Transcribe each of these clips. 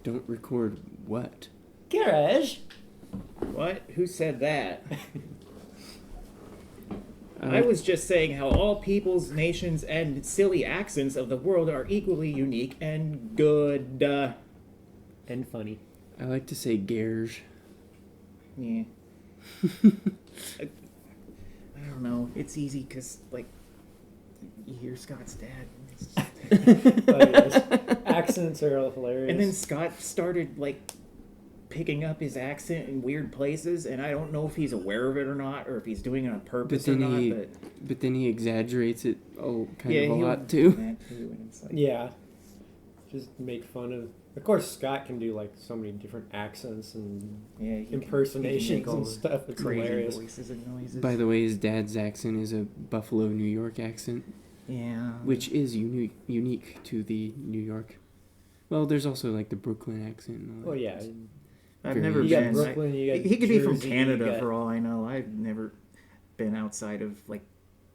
Don't record what? Garage. What? Who said that? I was just saying how all peoples, nations, and silly accents of the world are equally unique and good. And funny. I like to say garage. Yeah. I don't know. It's easy because, like, you hear Scott's dad. But yes, accents are hilarious. And then Scott started, like, picking up his accent in weird places, and I don't know if he's aware of it or not, or if he's doing it on purpose or not. But then he exaggerates it a he'll lot do too. that too, and it's like, yeah, just make fun of. Of course, Scott can do like so many different accents and he impersonations can and stuff. It's crazy hilarious. voices and noises. By the way, his dad's accent is a Buffalo, New York accent. Yeah. Which is unique to the New York. Well, there's also like the Brooklyn accent. And all that. Well, yeah. I've never You been. got Brooklyn, you got he could be from Jersey, Canada for all I know. I've never been outside of like.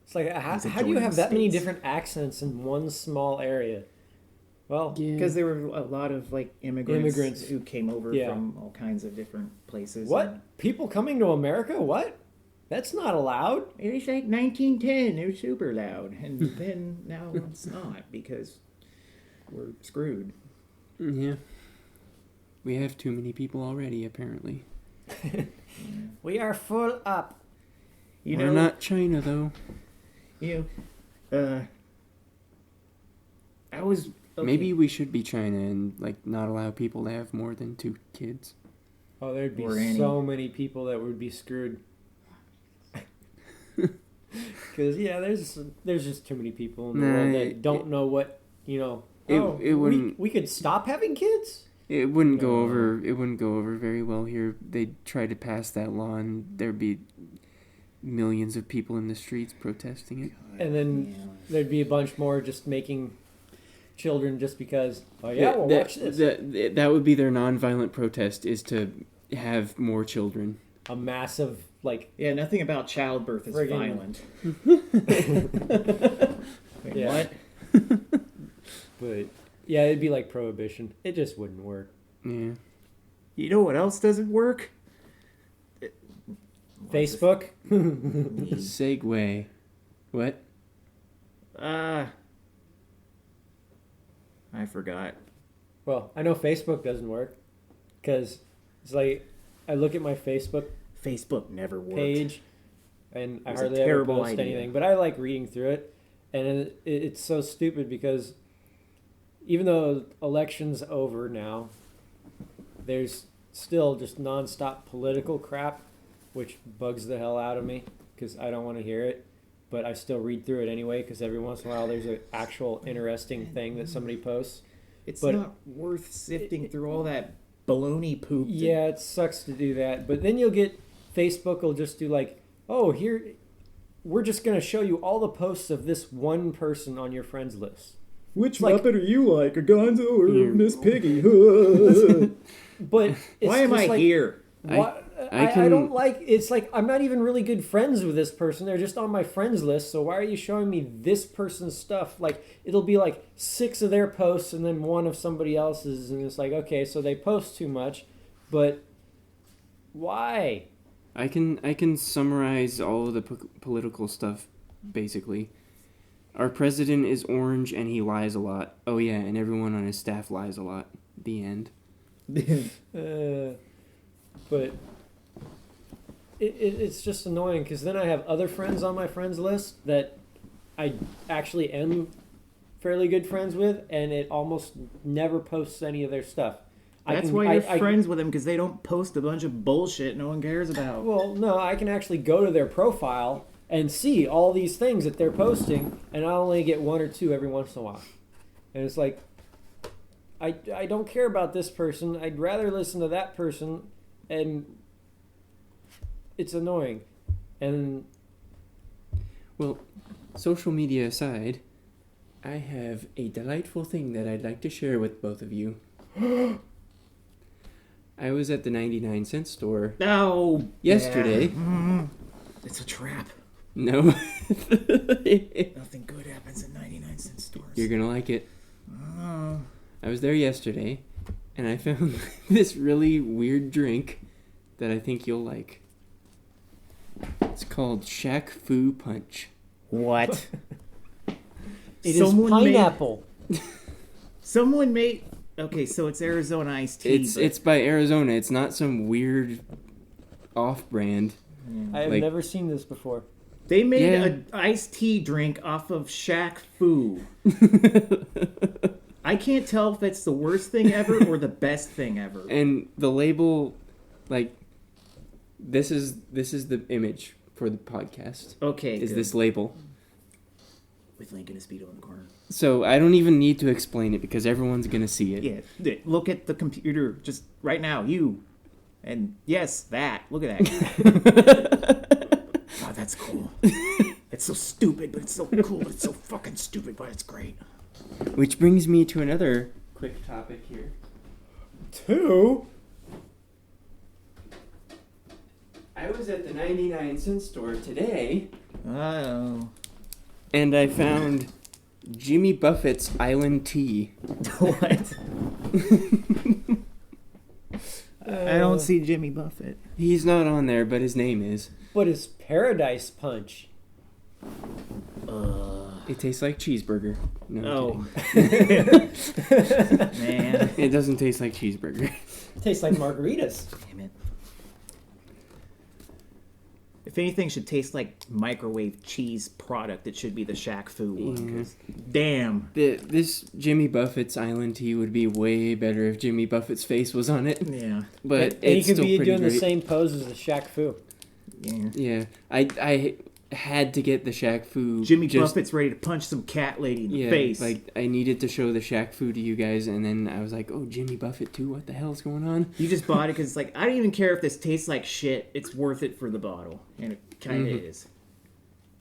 It's like how do you have that many different accents in one small area? Well, because there were a lot of like immigrants who came over from all kinds of different places. What? People coming to America? What? That's not allowed. It was like 1910. It was super loud, and then now it's not because we're screwed. Yeah. We have too many people already, apparently. We are full up. We're not China, though. I was... Okay. Maybe we should be China and, like, not allow people to have more than 2 kids. Oh, there'd be so many people that would be screwed. Because, there's just too many people in the world that don't know what, we could stop having kids? It wouldn't go over. It wouldn't go over very well here. They'd try to pass that law, and there'd be millions of people in the streets protesting it. And then there'd be a bunch more just making children just because. Oh watch this. That would be their nonviolent protest: is to have more children. A massive nothing about childbirth is violent. Wait, what? But. Yeah, it'd be like prohibition. It just wouldn't work. Yeah. You know what else doesn't work? Facebook? Segway. What? I forgot. Well, I know Facebook doesn't work. Because it's like, I look at my Facebook never worked. Page, and I hardly ever post anything. But I like reading through it. And it's so stupid because... Even though election's over now, there's still just nonstop political crap, which bugs the hell out of me because I don't want to hear it. But I still read through it anyway because every once in a while there's an actual interesting thing that somebody posts. It's not worth sifting through all that baloney poop. Yeah, it sucks to do that. But then you'll get Facebook will just do like, oh, here, we're just going to show you all the posts of this one person on your friends list. Which Muppet are you like, a Gonzo or Miss Piggy? But why am I here? I don't like. It's like I'm not even really good friends with this person. They're just on my friends list. So why are you showing me this person's stuff? Like it'll be like 6 of their posts and then 1 of somebody else's, and it's like okay, so they post too much, but why? I can summarize all of the political stuff basically. Our president is orange and he lies a lot. Oh yeah, and everyone on his staff lies a lot. The end. But it's just annoying because then I have other friends on my friends list that I actually am fairly good friends with, and it almost never posts any of their stuff. That's why you're friends with them, because they don't post a bunch of bullshit no one cares about. Well, no, I can actually go to their profile and see all these things that they're posting, and I only get 1 or 2 every once in a while. And it's like, I don't care about this person. I'd rather listen to that person, and it's annoying. And well, social media aside, I have a delightful thing that I'd like to share with both of you. I was at the 99-cent store yesterday. Yeah. It's a trap. No. Nothing good happens at 99-cent stores. You're going to like it. I was there yesterday, and I found this really weird drink that I think you'll like. It's called shaq-fu punch. What? It is pineapple. Someone made... Okay, so it's Arizona iced tea. It's by Arizona. It's not some weird off-brand. I have never seen this before. They made an iced tea drink off of shaq-fu. I can't tell if it's the worst thing ever or the best thing ever. And the label, like, this is the image for the podcast. Okay, is this label with Lincoln Espeedo in the corner? So I don't even need to explain it because everyone's gonna see it. Yeah, look at the computer just right now. You, and yes, that. Look at that. Oh, that's cool. It's so stupid, but it's so cool. It's so fucking stupid, but it's great. Which brings me to another quick topic here. I was at the 99-cent store today. Oh. And I found Jimmy Buffett's Island Tea. What? I don't see Jimmy Buffett. He's not on there, but his name is. What is Paradise Punch? It tastes like cheeseburger. No, Man. It doesn't taste like cheeseburger. It tastes like margaritas. Damn it. If anything should taste like microwave cheese product, it should be the shaq-fu one. Damn. This Jimmy Buffett's Island Tea would be way better if Jimmy Buffett's face was on it. Yeah. But and it's he could still be pretty doing great. the same pose as the shaq-fu. Yeah. Yeah. I had to get the shaq-fu. Jimmy Buffett's ready to punch some cat lady in the face. Like, I needed to show the shaq-fu to you guys, and then I was like, oh, Jimmy Buffett too? What the hell's going on? You just bought it because it's like, I don't even care if this tastes like shit. It's worth it for the bottle. And it kind of is.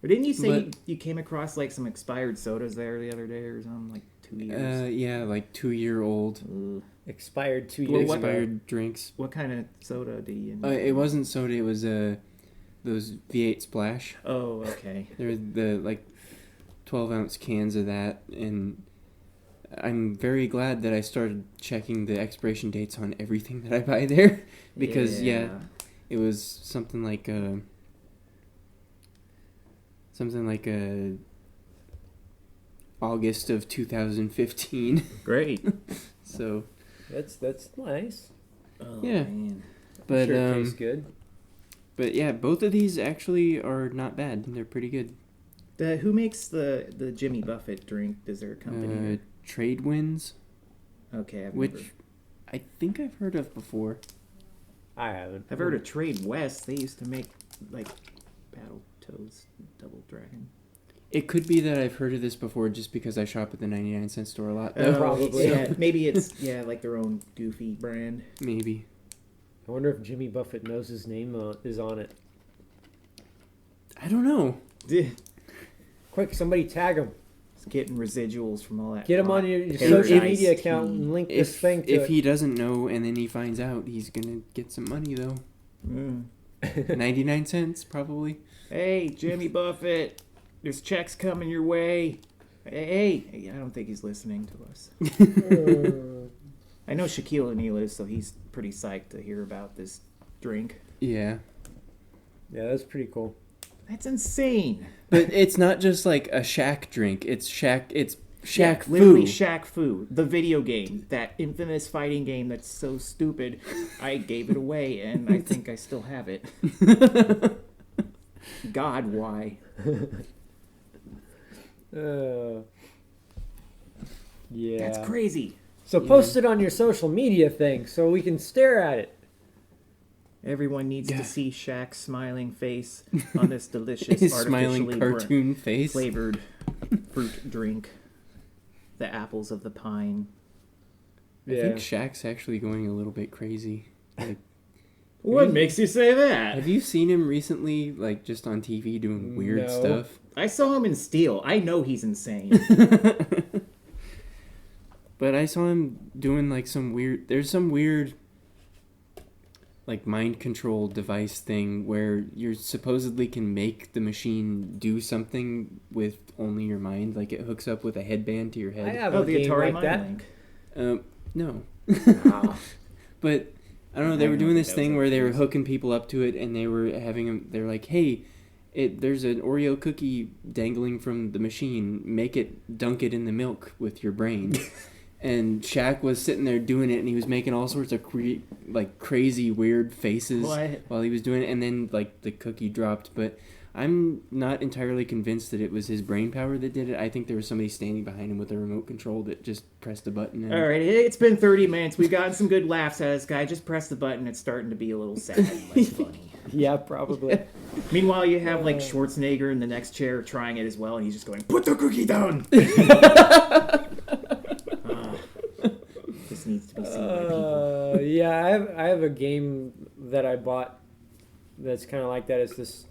Or didn't you say you came across like some expired sodas there the other day or something? Like 2 years? Yeah, like 2-year-old. Expired 2 years expired drinks. What kind of soda do you It wasn't soda, it was those V8 Splash. Oh, okay. There were the like 12-ounce cans of that, and I'm very glad that I started checking the expiration dates on everything that I buy there, because it was something like August of 2015. Great. So that's nice. Oh, yeah, man. but sure it tastes good. But yeah, both of these actually are not bad. They're pretty good. Who makes the Jimmy Buffett drink? Is there a company? Trade Winds. Okay, I think I've heard of before. I haven't. I've heard of Trade West. They used to make like Battletoads, Double Dragon. It could be that I've heard of this before just because I shop at the 99-cent store a lot. Though. Probably. Yeah, maybe it's like their own goofy brand. Maybe. I wonder if Jimmy Buffett knows his name is on it. I don't know. Quick, somebody tag him. It's getting residuals from all that. Get him on your social media account and link this thing to it. If he doesn't know and then he finds out, he's going to get some money, though. 99 cents, probably. Hey, Jimmy Buffett, there's checks coming your way. Hey, I don't think he's listening to us. I know Shaquille O'Neal is, so he's pretty psyched to hear about this drink. Yeah. Yeah, that's pretty cool. That's insane. But it's not just like a Shaq drink. It's shaq-fu. Literally shaq-fu. The video game. That infamous fighting game that's so stupid. I gave it away, and I think I still have it. God, why? Yeah. That's crazy. So post it on your social media thing so we can stare at it. Everyone needs to see Shaq's smiling face on this delicious, His artificially smiling cartoon face. flavored fruit drink. The apples of the pine. I think Shaq's actually going a little bit crazy. Like, what makes you say that? Have you seen him recently, like, just on TV doing weird stuff? I saw him in Steel. I know he's insane. But I saw him doing, like, there's some weird, like, mind control device thing where you supposedly can make the machine do something with only your mind. Like, it hooks up with a headband to your head. I have the a game Atari like that. Link. No. Wow. But I don't know. They were doing this thing where they were hooking people up to it, and they were having them. They're like, "Hey, there's an Oreo cookie dangling from the machine. Dunk it in the milk with your brain." And Shaq was sitting there doing it, and he was making all sorts of crazy weird faces while he was doing it. And then the cookie dropped, but I'm not entirely convinced that it was his brain power that did it. I think there was somebody standing behind him with a remote control that just pressed the button. And... All right, it's been 30 minutes. We've gotten some good laughs out of this guy. Just press the button. It's starting to be a little sad and less funny. Yeah, probably. Meanwhile, you have Schwarzenegger in the next chair trying it as well, and he's just going, "Put the cookie down." This needs to be seen by people. Yeah, I have a game that I bought that's kind of like that. It's this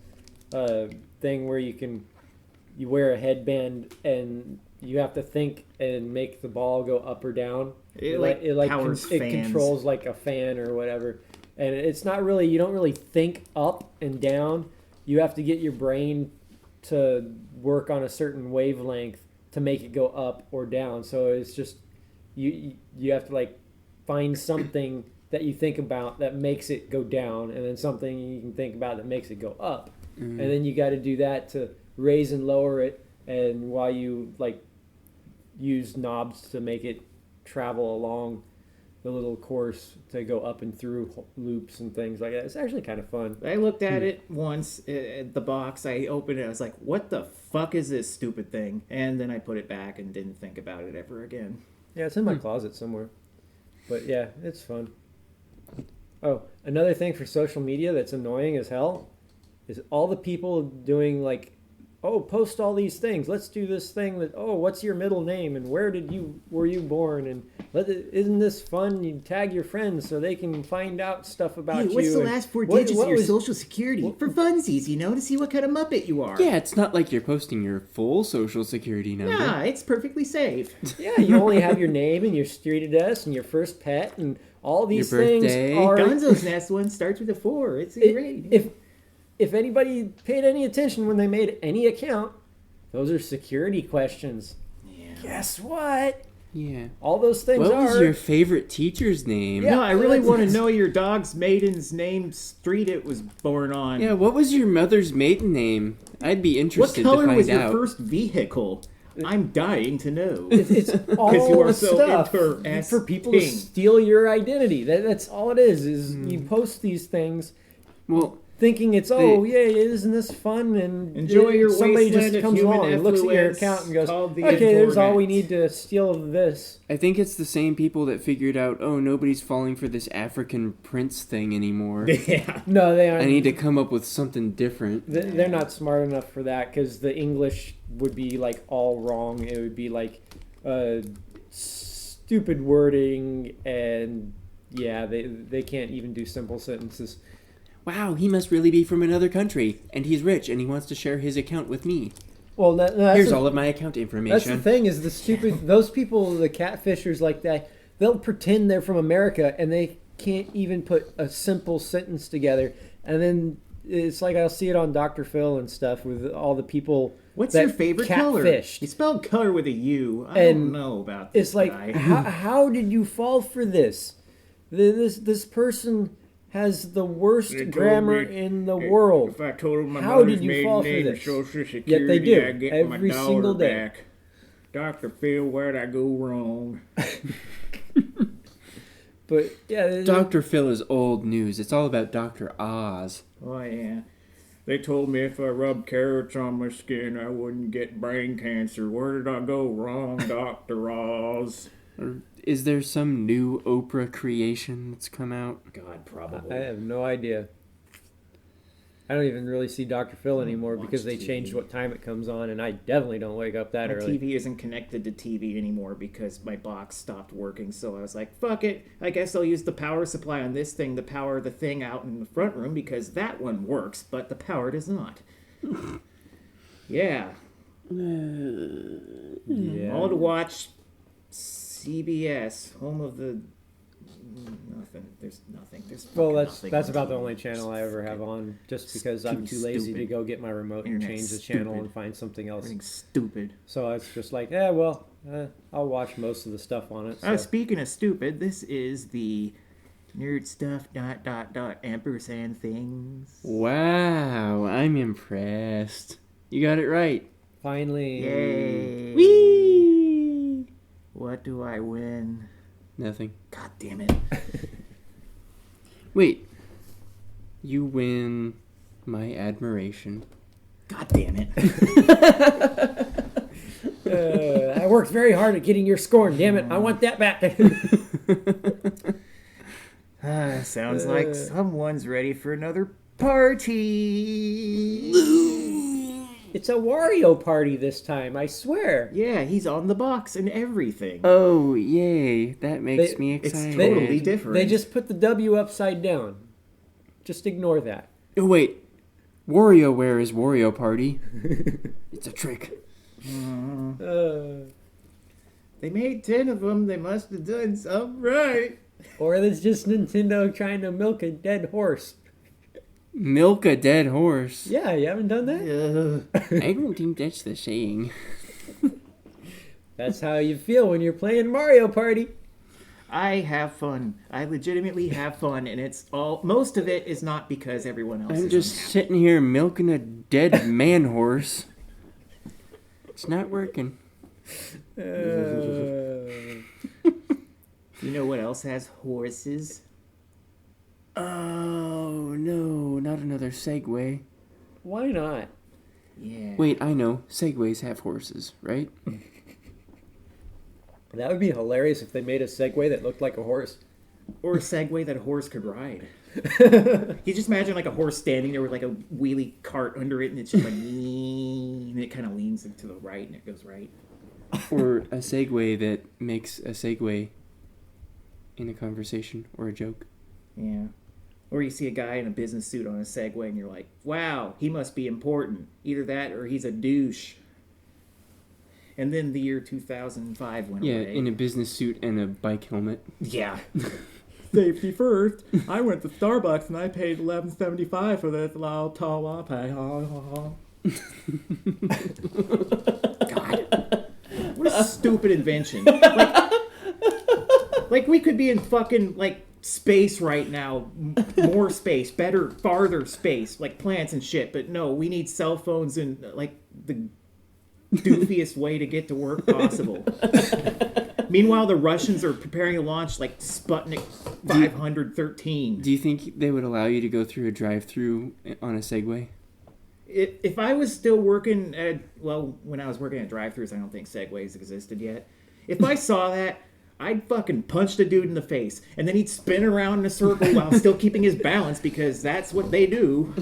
thing where you wear a headband and you have to think and make the ball go up or down. It controls like a fan or whatever. And it's not really, you don't really think up and down. You have to get your brain to work on a certain wavelength to make it go up or down. So it's just, you have to find something that you think about that makes it go down, and then something you can think about that makes it go up. Mm-hmm. And then you got to do that to raise and lower it, and while you use knobs to make it travel along the little course to go up and through loops and things like that. It's actually kind of fun. I looked at it once at the box. I opened it. I was like, "What the fuck is this stupid thing?" And then I put it back and didn't think about it ever again. Yeah, it's in my closet somewhere. But yeah, it's fun. Oh, another thing for social media that's annoying as hell is all the people doing post all these things. Let's do this thing that, what's your middle name and were you born? And isn't this fun? You tag your friends so they can find out stuff about you. What's the last four digits of your social security? For funsies, to see what kind of Muppet you are. Yeah, it's not like you're posting your full social security number. Nah, it's perfectly safe. Yeah, you only have your name and your street address and your first pet and all these things are... Gonzo's Nest one starts with a 4. It's great. If anybody paid any attention when they made any account, those are security questions. Yeah. Guess what? Yeah. All those things What was your favorite teacher's name? Yeah, no, I really want to know your dog's maiden's name, street it was born on. Yeah, what was your mother's maiden name? I'd be interested to find out. What color was your first vehicle? I'm dying to know. It's all you are so stuff for people to steal your identity. That's all it is you post these things. Well... thinking it's isn't this fun, and enjoy your somebody wasteland just comes along and looks at your account and goes, okay, there's all we need to steal this. I think it's the same people that figured out, nobody's falling for this African prince thing anymore. Yeah. No, they aren't. I need to come up with something different. They're not smart enough for that, because the English would be all wrong. It would be stupid wording, and they can't even do simple sentences. Wow, he must really be from another country, and he's rich, and he wants to share his account with me. Well, here's all of my account information. That's the thing, is those people, the catfishers like that, they'll pretend they're from America, and they can't even put a simple sentence together. And then it's I'll see it on Dr. Phil and stuff with all the people. What's your favorite color? Catfished. You spelled color with a U. I don't know about this guy. how did you fall for this? This person has the worst grammar in the world. If I told them my how mother's did you maiden fall name for and this? Social Security, Yet they do I get every my daughter single day. back. Dr. Phil, where'd I go wrong? But yeah, Dr. Phil is old news. It's all about Dr. Oz. Oh yeah. They told me if I rubbed carrots on my skin, I wouldn't get brain cancer. Where did I go wrong, Dr. Oz? Or is there some new Oprah creation that's come out? God, probably. I have no idea. I don't even really see Dr. Phil anymore because they changed what time it comes on, and I definitely don't wake up that early. My TV isn't connected to TV anymore because my box stopped working, so I was like, fuck it. I guess I'll use the power supply on this thing to power the thing out in the front room because that one works, but the power does not. Yeah. Yeah. All to watch CBS, home of the... nothing. There's nothing. That's about the only channel I ever have on, just because I'm too lazy to go get my remote and change the channel and find something else. Everything's stupid. So it's just like, I'll watch most of the stuff on it. So. Speaking of stupid, this is the nerd stuff ... Ampersand things. Wow, I'm impressed. You got it right. Finally. Yay. Whee! What do I win? Nothing. God damn it. Wait. You win my admiration. God damn it. I worked very hard at getting your scorn. Damn it. I want that back. Sounds like someone's ready for another party. It's a Wario party this time, I swear. Yeah, he's on the box and everything. Oh, yay. That makes me excited. It's totally different. They just put the W upside down. Just ignore that. Oh, wait. WarioWare is Wario Party. It's a trick. They made 10 of them. They must have done something right. Or it's just Nintendo trying to milk a dead horse. Milk a dead horse? Yeah, you haven't done that? I don't think that's the saying. That's how you feel when you're playing Mario Party. I have fun. I legitimately have fun, and most of it is not because everyone else I'm just sitting here milking a dead man horse. It's not working. You know what else has horses? Oh, no, not another Segway. Why not? Yeah. Wait, I know. Segways have horses, right? That would be hilarious if they made a Segway that looked like a horse. Or a Segway that a horse could ride. You just imagine like a horse standing there with like a wheelie cart under it, and it's just like, and it kind of leans to the right, and it goes right. Or a Segway that makes a segue in a conversation or a joke. Yeah. Or you see a guy in a business suit on a Segway, and you're like, wow, he must be important. Either that or he's a douche. And then the year 2005 went away. Yeah, in a business suit and a bike helmet. Yeah. Safety first. I went to Starbucks and I paid $11.75 for this loud tall latte. God. What a stupid invention. Like we could be in fucking, like, space right now. More space. Better, farther space. Like plants and shit. But no, we need cell phones and, like, the doofiest way to get to work possible. Meanwhile, the Russians are preparing to launch, like, Sputnik 513. Do you think they would allow you to go through a drive-thru on a Segway? If I was still working at, when I was working at drive-thrus, I don't think Segways existed yet. If I saw that, I'd fucking punch the dude in the face, and then he'd spin around in a circle while still keeping his balance, because that's what they do.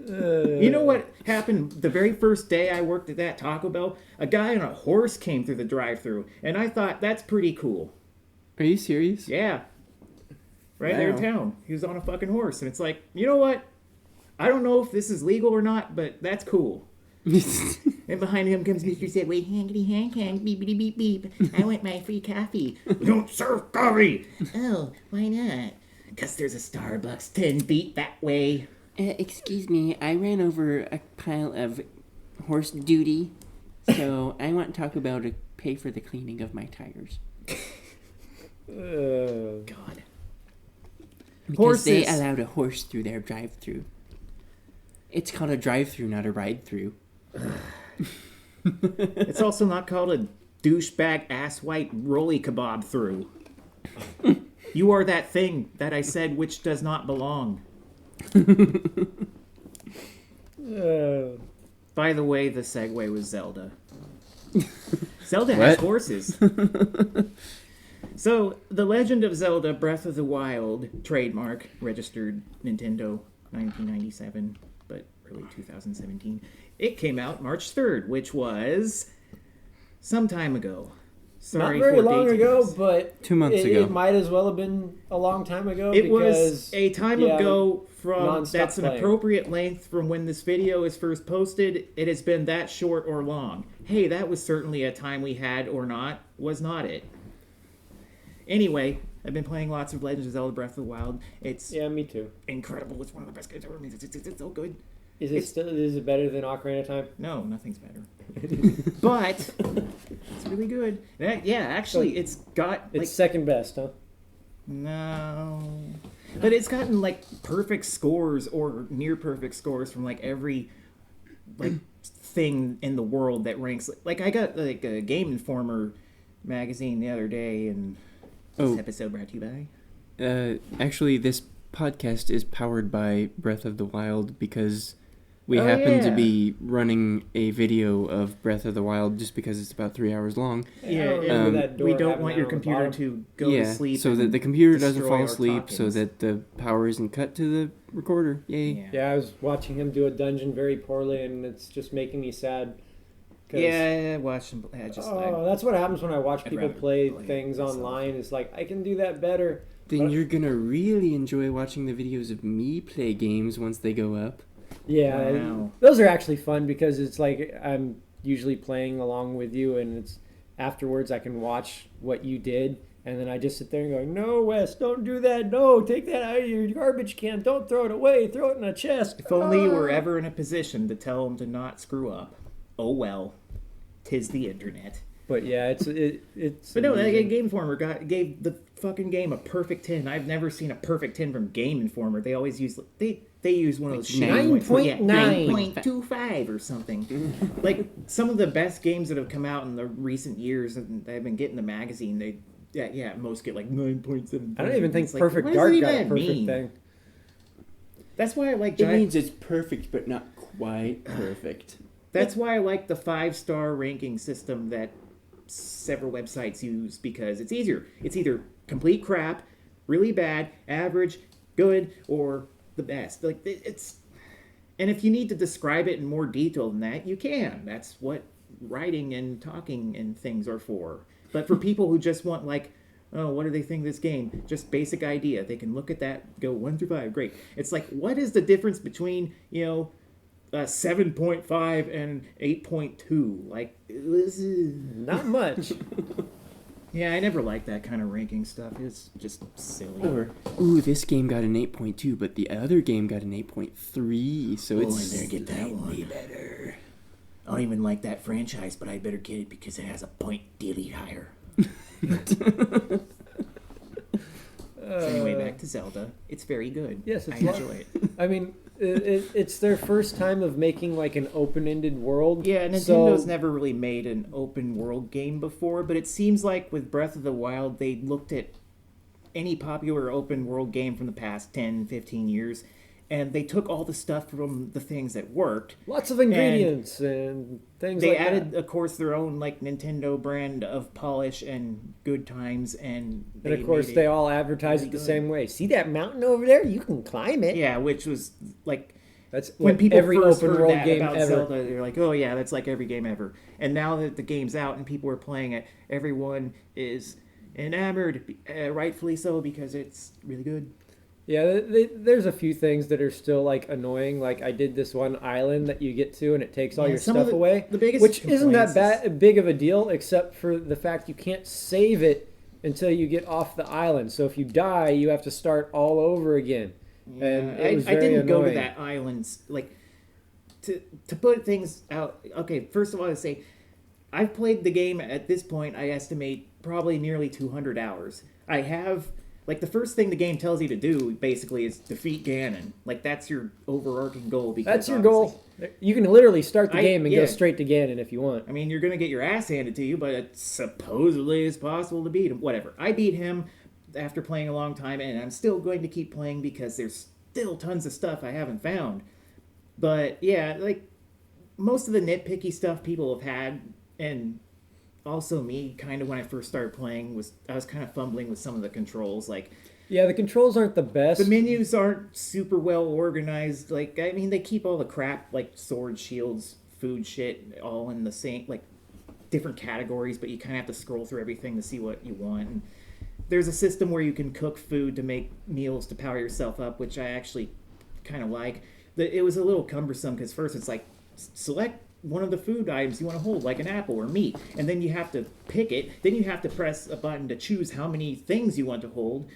You know what happened the very first day I worked at that Taco Bell? A guy on a horse came through the drive-thru, and I thought, that's pretty cool. Are you serious? Yeah. Right there in town. He was on a fucking horse, and it's like, you know what? I don't know if this is legal or not, but that's cool. And behind him comes Mr. Segway, hankety hank hank, beep beep beep beep. I want my free coffee. We don't serve coffee. Oh, why not? Because there's a Starbucks 10 feet that way. Excuse me, I ran over a pile of horse duty, so I want Taco Bell to pay for the cleaning of my tires. God. Because Horses. they allowed a horse through their drive-thru. It's called a drive-thru, not a ride-thru. It's also not called a douchebag ass-white rolly kebab through. You are that thing that I said which does not belong. By the way, the Segway was Zelda. Zelda has horses. So, The Legend of Zelda Breath of the Wild, trademark, registered Nintendo 1997, but early 2017. It came out March 3rd, which was some time ago. Sorry, not very for long dating ago, this. but 2 months ago. It might as well have been a long time ago. It was a time ago from that's an playing. appropriate length from when this video is first posted. It has been that short or long. Hey, that was certainly a time we had or not. Was not it? Anyway, I've been playing lots of Legend of Zelda Breath of the Wild. It's me too. incredible. It's one of the best games ever made. It's so good. Is it better than Ocarina of Time? No, nothing's better. But it's really good. Actually, it's got... It's second best, huh? No. But it's gotten, like, perfect scores or near perfect scores from, like, every, like, thing in the world that ranks... Like, I got, like, a Game Informer magazine the other day, and this episode brought to you by... Actually, this podcast is powered by Breath of the Wild because... We happen to be running a video of Breath of the Wild just because it's about 3 hours long. Yeah, we don't want your computer to go to sleep. So that the computer doesn't fall asleep, so that the power isn't cut to the recorder. Yay. Yeah, I was watching him do a dungeon very poorly, and it's just making me sad. Yeah, watch him. That's what happens when I watch people play things online. It's like, I can do that better. Then you're going to really enjoy watching the videos of me play games once they go up. Yeah, wow. Those are actually fun because it's like I'm usually playing along with you, and it's afterwards I can watch what you did, and then I just sit there and go, "No, Wes, don't do that. No, take that out of your garbage can. Don't throw it away. Throw it in a chest." If only you were ever in a position to tell them to not screw up. Oh well, 'tis the internet. But yeah, it's. But no, that Game Informer gave the fucking game a perfect 10. I've never seen a perfect 10 from Game Informer. They always use they use one of those 9.25 or something. Like some of the best games that have come out in the recent years and they've been getting the magazine. Most get like 9.7. I don't even think Perfect Dark got a perfect thing. That's why I like. It means it's perfect, but not quite perfect. That's why I like the 5-star ranking system that several websites use because it's easier. It's either complete crap, really bad, average, good, or the best. Like it's, and if you need to describe it in more detail than that, you can. That's what writing and talking and things are for. But for people who just want like, oh, what do they think of this game? Just basic idea. They can look at that, go 1 through 5, great. It's like, what is the difference between 7.5 and 8.2? Like, not much. Yeah, I never liked that kind of ranking stuff. It's just silly. Or, this game got an 8.2, but the other game got an 8.3, so it's I better get that one. Better. I don't even like that franchise, but I better get it because it has a point daily higher. Anyway, back to Zelda. It's very good. Yes, I enjoy it. I mean, it's their first time of making like an open-ended world. Yeah, Nintendo's never really made an open world game before, but it seems like with Breath of the Wild, they looked at any popular open world game from the past 10, 15 years, and they took all the stuff from the things that worked. Lots of ingredients and things like that. They added, of course, their own like Nintendo brand of polish and good times, and of course they all advertise it the same way. See that mountain over there? You can climb it. Yeah, which was like that's when people every first open heard world that game about ever. Zelda, they're like, oh yeah, that's like every game ever. And now that the game's out and people are playing it, everyone is enamored, rightfully so, because it's really good. Yeah, there's a few things that are still like annoying. Like I did this one island that you get to and it takes all your stuff away, which isn't that big of a deal, except for the fact you can't save it until you get off the island. So if you die, you have to start all over again. Yeah, and it was I didn't annoying. go to that island like to put things out. Okay, first of all, I say I've played the game at this point. I estimate probably nearly 200 hours. I have. Like, the first thing the game tells you to do, basically, is defeat Ganon. Like, that's your overarching goal. Because that's your goal. You can literally start the game and go straight to Ganon if you want. I mean, you're going to get your ass handed to you, but it supposedly is possible to beat him. Whatever. I beat him after playing a long time, and I'm still going to keep playing because there's still tons of stuff I haven't found. But, yeah, like, most of the nitpicky stuff people have had, and... Also, me, kind of when I first started playing, I was kind of fumbling with some of the controls. Like, yeah, the controls aren't the best. The menus aren't super well organized. Like, I mean, they keep all the crap, like swords, shields, food shit, all in the same, like, different categories, but you kind of have to scroll through everything to see what you want. And there's a system where you can cook food to make meals to power yourself up, which I actually kind of like. It was a little cumbersome because first it's like, select one of the food items you want to hold, like an apple or meat, and then you have to pick it. Then you have to press a button to choose how many things you want to hold,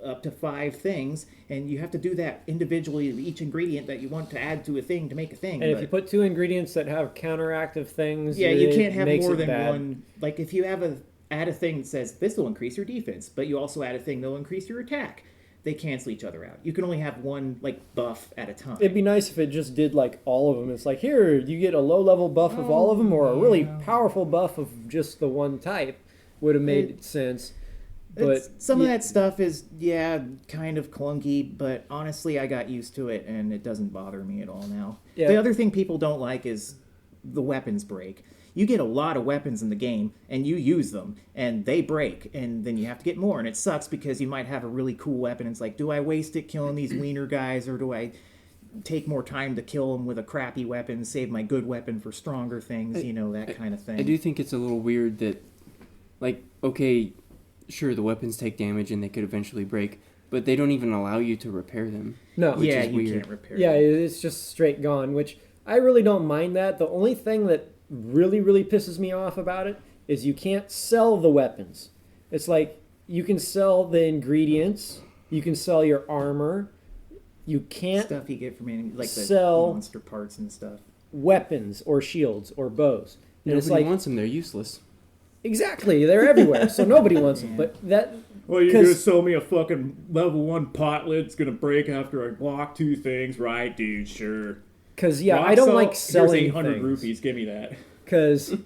up to 5 things, and you have to do that individually, each ingredient that you want to add to a thing to make a thing. And if you put 2 ingredients that have counteractive things, yeah, you can't have more than one. Like if you add a thing that says this will increase your defense, but you also add a thing that will increase your attack, they cancel each other out. You can only have one like buff at a time. It'd be nice if it just did like all of them. It's like, here, you get a low-level buff of all of them, or a really powerful buff of just the one type. Would have made sense. But some of that stuff is, kind of clunky, but honestly, I got used to it, and it doesn't bother me at all now. Yeah. The other thing people don't like is the weapons break. You get a lot of weapons in the game, and you use them, and they break, and then you have to get more, and it sucks because you might have a really cool weapon, and it's like, do I waste it killing these wiener guys, or do I take more time to kill them with a crappy weapon, save my good weapon for stronger things, that kind of thing. I do think it's a little weird that, like, okay, sure, the weapons take damage and they could eventually break, but they don't even allow you to repair them. No. Which is you weird. Can't repair them. them. It's just straight gone, which I really don't mind that. The only thing that really, really pisses me off about it is you can't sell the weapons. It's like, you can sell the ingredients, you can sell your armor, you can't stuff you get from any, like sell the monster parts and stuff. Weapons or shields or bows. And nobody wants them, they're useless. Exactly, they're everywhere, so nobody wants them. But that... Well, you're gonna sell me a fucking level 1 potlet, it's gonna break after I block 2 things, right, dude? Sure. Because, I don't like selling here's 800 things. rupees, give me that. Because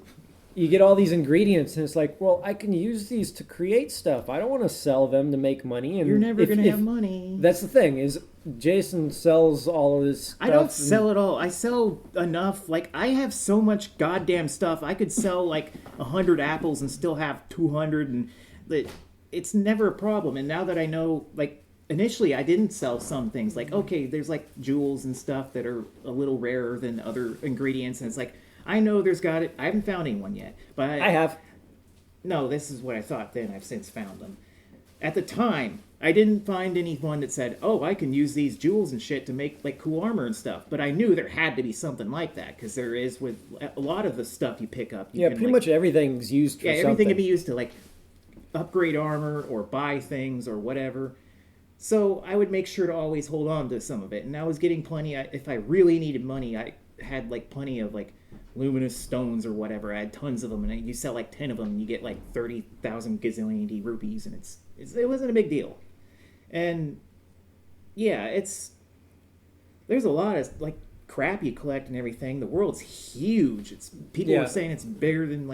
you get all these ingredients, and it's like, well, I can use these to create stuff. I don't want to sell them to make money. And you're never going to have money. That's the thing, is Jason sells all of this stuff. I don't sell it all. I sell enough. Like, I have so much goddamn stuff. I could sell, 100 apples and still have 200, and it's never a problem. And now that I know, initially I didn't sell some things. Okay, there's, jewels and stuff that are a little rarer than other ingredients, and it's like, I know there's got it. I haven't found anyone yet, but I have. No, this is what I thought then. I've since found them. At the time, I didn't find anyone that said, "Oh, I can use these jewels and shit to make cool armor and stuff." But I knew there had to be something like that because there is with a lot of the stuff you pick up. You can, pretty much everything's used for something. Everything can be used to upgrade armor or buy things or whatever. So I would make sure to always hold on to some of it, and I was getting plenty. If I really needed money, I had plenty of luminous stones or whatever. I had tons of them, and you sell 10 of them, and you get 30,000 gazillion rupees, and it wasn't a big deal. And there's a lot of crap you collect and everything. The world's huge. People are saying it's bigger than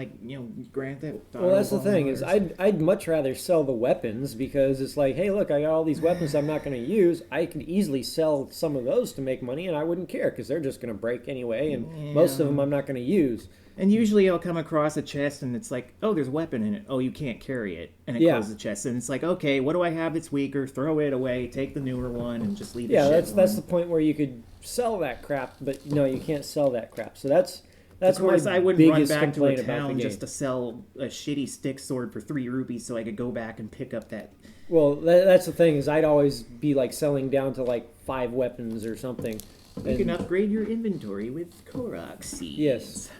Grand Theft Auto. Well, that's the thing is I'd much rather sell the weapons because it's like, hey, look, I got all these weapons I'm not going to use. I could easily sell some of those to make money, and I wouldn't care because they're just going to break anyway, and most of them I'm not going to use. And usually I'll come across a chest and it's like, oh, there's a weapon in it. Oh, you can't carry it. And it closes the chest. And it's like, okay, what do I have that's weaker? Throw it away. Take the newer one and just leave the shit alone. That's the point where you could sell that crap, but no, you can't sell that crap. So that's of course, my I wouldn't run biggest back to a complaint about the town game. just to sell a shitty stick sword for 3 rupees so I could go back and pick up that. Well, that's the thing is I'd always be selling down to 5 weapons or something. You can upgrade your inventory with Korok seeds. Yes.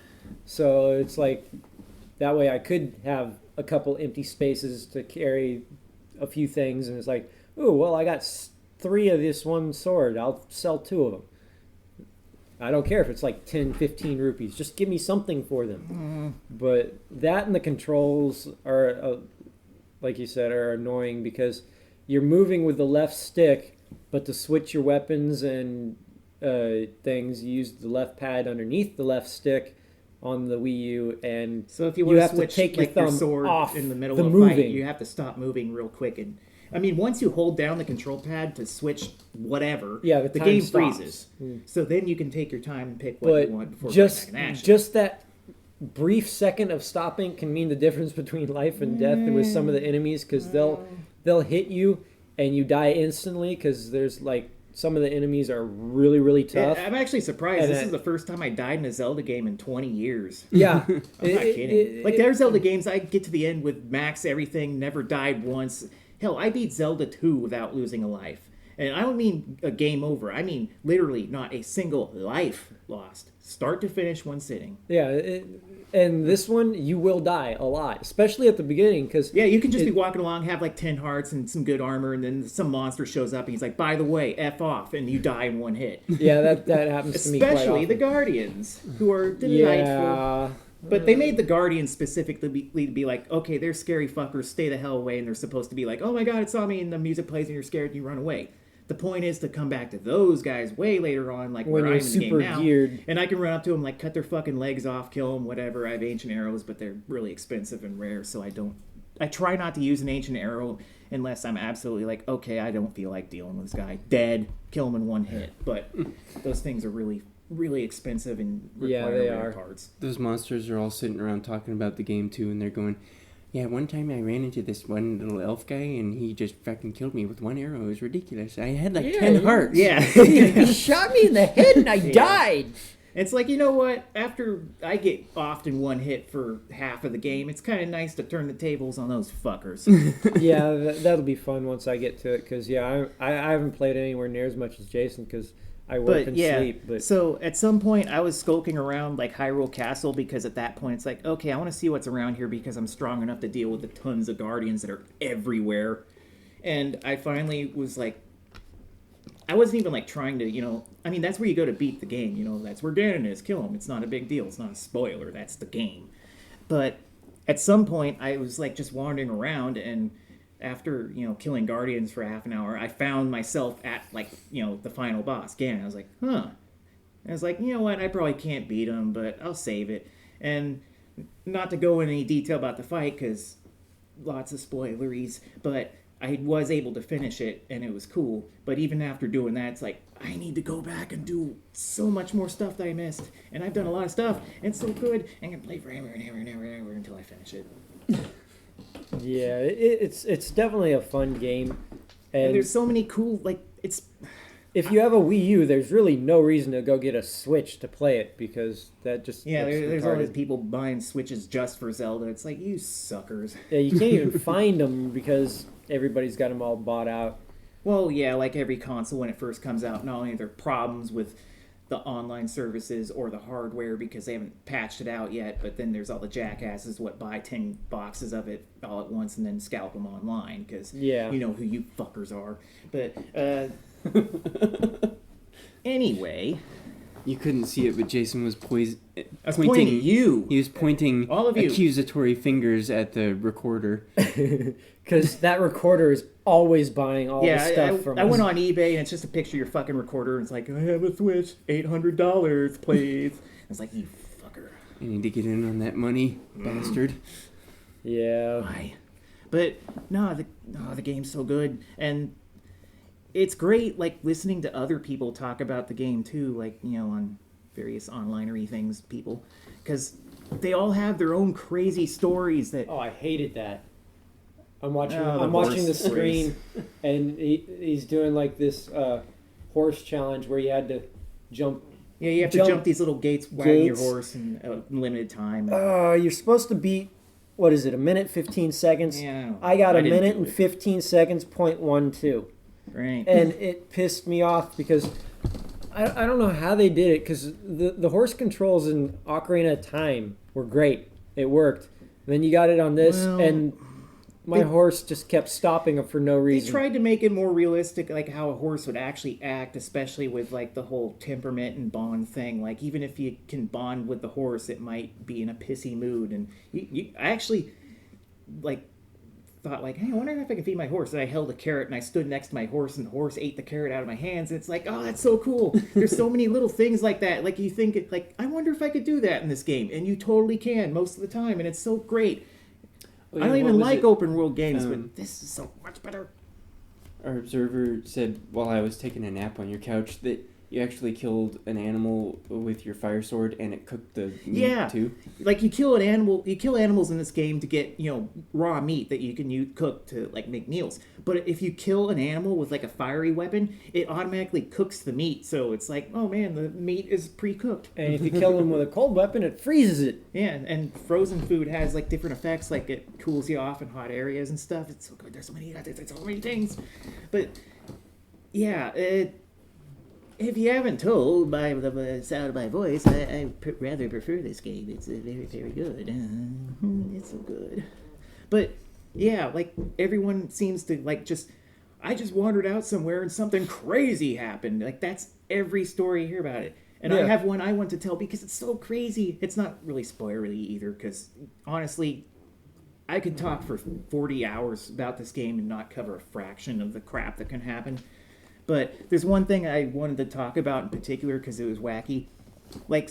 So it's that way I could have a couple empty spaces to carry a few things, and it's oh, well, I got 3 of this one sword. I'll sell 2 of them. I don't care if it's 10, 15 rupees. Just give me something for them. But that and the controls are, like you said, are annoying because you're moving with the left stick, but to switch your weapons and things, you use the left pad underneath the left stick on the Wii U, and so if you have switch, to take your thumb sword off in the middle the of a moving. fight, you have to stop moving real quick. And I mean, once you hold down the control pad to switch whatever, the game stops. freezes. So then you can take your time and pick what you want before just going back in action. just that brief second of stopping can mean the difference between life and death with some of the enemies because they'll hit you and you die instantly because there's some of the enemies are really, really tough. I'm actually surprised. This is the first time I died in a Zelda game in 20 years. Yeah. I'm not kidding. There's Zelda games, I get to the end with max everything, never died once. Hell, I beat Zelda 2 without losing a life. And I don't mean a game over. I mean literally not a single life lost. Start to finish, one sitting. Yeah, and this one, you will die a lot, especially at the beginning. Cause yeah, you can just be walking along, have like 10 hearts and some good armor, and then some monster shows up and he's like, by the way, F off, and you die in one hit. Yeah, that happens to me quite often. Especially the Guardians, who are delightful. But they made the Guardians specifically be like, okay, they're scary fuckers, stay the hell away, and they're supposed to be like, oh my god, it saw me, and the music plays and you're scared and you run away. The point is to come back to those guys way later on, like when where I'm in the game now, geared. And I can run up to them, like cut their fucking legs off, kill them, whatever. I have ancient arrows, but they're really expensive and rare, so I try not to use an ancient arrow unless I'm absolutely like, okay, I don't feel like dealing with this guy. Dead, kill him in one hit. But those things are really, really expensive and require rare parts. Those monsters are all sitting around talking about the game too, and they're going, yeah, one time I ran into this one little elf guy, and he just fucking killed me with one arrow. It was ridiculous. I had like 10 hearts. Yeah. He shot me in the head, and I died. It's like, you know what? After I get often one hit for half of the game, it's kind of nice to turn the tables on those fuckers. Yeah, that'll be fun once I get to it, because, I haven't played anywhere near as much as Jason, because I work and sleep. But so at some point I was skulking around like Hyrule Castle, because at that point it's like, okay, I want to see what's around here because I'm strong enough to deal with the tons of guardians that are everywhere. And I finally was like, I wasn't even like trying to, I mean, that's where you go to beat the game, that's where Ganon is, kill him. It's not a big deal. It's not a spoiler. That's the game. But at some point I was like just wandering around, and after, killing guardians for half an hour, I found myself at, like, the final boss, Ganon. I was like, huh. And I was like, you know what, I probably can't beat him, but I'll save it. And not to go into any detail about the fight, because lots of spoileries, but I was able to finish it, and it was cool. But even after doing that, it's like, I need to go back and do so much more stuff that I missed. And I've done a lot of stuff, and it's so good, and I can play forever and ever and ever and ever until I finish it. Yeah, it's definitely a fun game, and there's so many cool, like, it's. If you have a Wii U, there's really no reason to go get a Switch to play it, because that just there's all these people buying Switches just for Zelda. It's like, you suckers. Yeah, you can't even find them because everybody's got them all bought out. Well, yeah, like every console when it first comes out, not only are there problems with the online services or the hardware because they haven't patched it out yet, but then there's all the jackasses buy 10 boxes of it all at once and then scalp them online because you know who you fuckers are. But anyway, you couldn't see it, but Jason was pointing at you. He was pointing all of you accusatory fingers at the recorder. Because that recorder is always buying all the stuff from us. I went on eBay, and it's just a picture of your fucking recorder, and it's like, I have a Switch, $800, please. It's like, you fucker. You need to get in on that money, bastard. Yeah. Why? But, the game's so good, and it's great, like, listening to other people talk about the game, too, like, on various online-y things, people, because they all have their own crazy stories that... Oh, I hated that. I'm watching the screen, and he's doing like this horse challenge where you had to jump. Yeah, you have to jump these little gates, wagging your horse in a limited time. You're supposed to beat, what is it, 1minute 15 seconds? Yeah, I got a minute and 15 seconds, 0.12. Right. And it pissed me off because I don't know how they did it, because the horse controls in Ocarina of Time were great. It worked. And then you got it on this, and... My horse just kept stopping for no reason. They tried to make it more realistic, like how a horse would actually act, especially with like the whole temperament and bond thing. Like even if you can bond with the horse, it might be in a pissy mood. And I actually like thought like, hey, I wonder if I can feed my horse. And I held a carrot and I stood next to my horse, and the horse ate the carrot out of my hands. And it's like, oh, that's so cool. There's so many little things like that. Like you think it, like, I wonder if I could do that in this game, and you totally can most of the time, and it's so great. I don't even like open world games, but this is so much better. Our observer said while I was taking a nap on your couch that you actually killed an animal with your fire sword, and it cooked the meat too. Like you kill animals in this game to get raw meat that you can cook to like make meals. But if you kill an animal with like a fiery weapon, it automatically cooks the meat. So it's like, oh man, the meat is pre-cooked. And if you kill them with a cold weapon, it freezes it. Yeah, and frozen food has like different effects, like it cools you off in hot areas and stuff. It's so good. There's so many things. But yeah, if you haven't told by the sound of my voice, I rather prefer this game. It's very, very good. It's so good. But yeah, like everyone seems to like just. I just wandered out somewhere and something crazy happened. Like that's every story you hear about it. And I have one I want to tell because it's so crazy. It's not really spoilery either because honestly, I could talk for 40 hours about this game and not cover a fraction of the crap that can happen. But there's one thing I wanted to talk about in particular because it was wacky. Like,